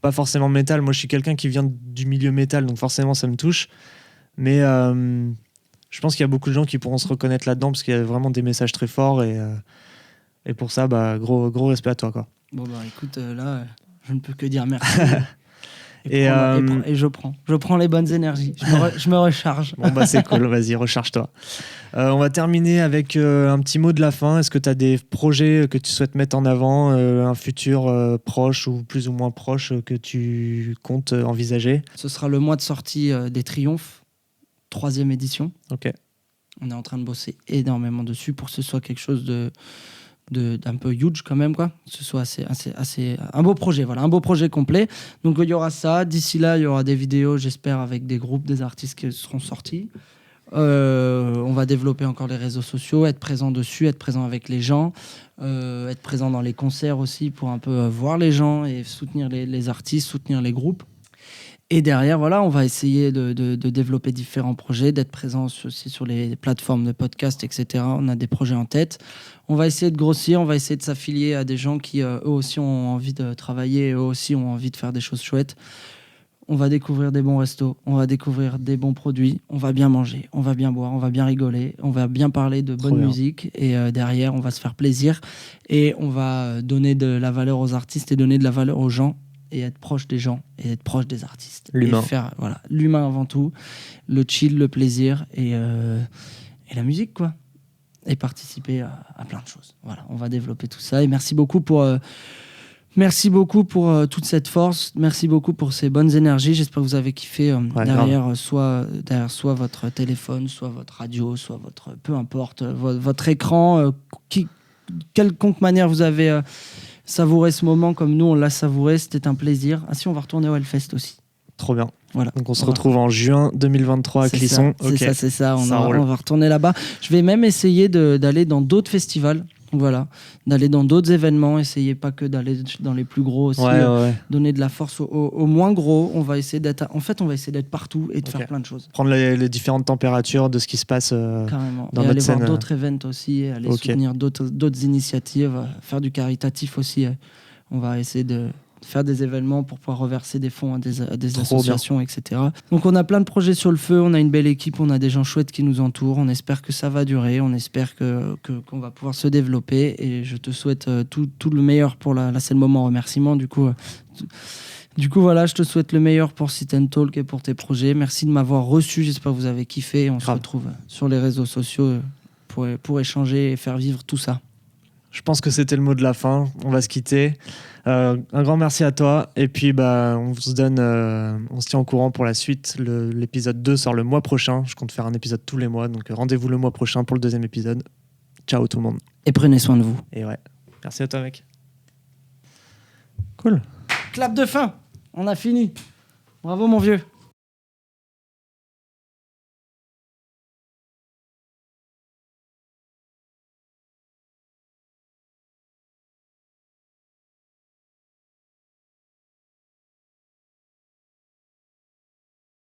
Speaker 1: pas forcément métal. Moi, je suis quelqu'un qui vient du milieu métal, donc forcément, ça me touche. Mais je pense qu'il y a beaucoup de gens qui pourront se reconnaître là-dedans parce qu'il y a vraiment des messages très forts. Et pour ça, gros respect à toi, quoi.
Speaker 2: Bon, écoute, là, je ne peux que dire merci. Et je prends les bonnes énergies. Je me recharge.
Speaker 1: Bon, c'est cool. Vas-y, recharge-toi. On va terminer avec un petit mot de la fin. Est-ce que tu as des projets que tu souhaites mettre en avant, un futur proche ou plus ou moins proche que tu comptes envisager?
Speaker 2: Ce sera le mois de sortie des Triomphes, 3e édition.
Speaker 1: Ok.
Speaker 2: On est en train de bosser énormément dessus pour que ce soit quelque chose d'un peu huge quand même, quoi. Que ce soit assez un beau projet, voilà, un beau projet complet. Donc il y aura ça. D'ici là, il y aura des vidéos, j'espère, avec des groupes, des artistes qui seront sortis. On va développer encore les réseaux sociaux, être présent dessus, être présent avec les gens, être présent dans les concerts aussi pour un peu voir les gens et soutenir les artistes, soutenir les groupes. Et derrière, voilà, on va essayer de développer différents projets, d'être présent aussi sur les plateformes de podcast, etc. On a des projets en tête. On va essayer de grossir, on va essayer de s'affilier à des gens qui, eux aussi, ont envie de travailler, eux aussi ont envie de faire des choses chouettes. On va découvrir des bons restos, on va découvrir des bons produits, on va bien manger, on va bien boire, on va bien rigoler, on va bien parler de bonne musique. Et derrière, on va se faire plaisir et on va donner de la valeur aux artistes et donner de la valeur aux gens. Et être proche des gens et être proche des artistes.
Speaker 1: L'humain.
Speaker 2: Et faire, voilà, l'humain avant tout, le chill, le plaisir et la musique, quoi. Et participer à plein de choses. Voilà, on va développer tout ça. Et merci beaucoup pour toute cette force. Merci beaucoup pour ces bonnes énergies. J'espère que vous avez kiffé derrière soit votre téléphone, soit votre radio, soit votre, peu importe, votre écran. Quelconque manière vous avez... savourer ce moment comme nous on l'a savouré, c'était un plaisir. Ah si, on va retourner au Hellfest aussi.
Speaker 1: Trop bien.
Speaker 2: Voilà.
Speaker 1: Donc on se retrouve en juin 2023 à Clisson.
Speaker 2: C'est ça. On va retourner là-bas. Je vais même essayer d'aller dans d'autres festivals. Donc voilà, d'aller dans d'autres événements, essayez pas que d'aller dans les plus gros aussi,
Speaker 1: Ouais.
Speaker 2: donner de la force aux moins gros. On va essayer d'être partout et de faire plein de choses.
Speaker 1: Prendre les différentes températures de ce qui se passe
Speaker 2: Carrément.
Speaker 1: dans
Speaker 2: et
Speaker 1: notre
Speaker 2: aller
Speaker 1: scène.
Speaker 2: voir d'autres events aussi, aller soutenir d'autres initiatives, faire du caritatif aussi. On va essayer de faire des événements pour pouvoir reverser des fonds à des associations, etc. Donc on a plein de projets sur le feu, on a une belle équipe, on a des gens chouettes qui nous entourent, on espère que ça va durer, on espère qu'on va pouvoir se développer et je te souhaite tout le meilleur pour là c'est le moment remerciement du coup voilà, je te souhaite le meilleur pour Sit & Talk et pour tes projets. Merci de m'avoir reçu, j'espère que vous avez kiffé et on se retrouve sur les réseaux sociaux pour échanger et faire vivre tout ça.
Speaker 1: Je pense que c'était le mot de la fin. On va se quitter. Un grand merci à toi. Et puis, on se tient au courant pour la suite. L'épisode 2 sort le mois prochain. Je compte faire un épisode tous les mois. Donc, rendez-vous le mois prochain pour le 2e épisode. Ciao tout le monde.
Speaker 2: Et prenez soin de vous.
Speaker 1: Et ouais. Merci à toi, mec. Cool.
Speaker 2: Clap de fin. On a fini. Bravo, mon vieux.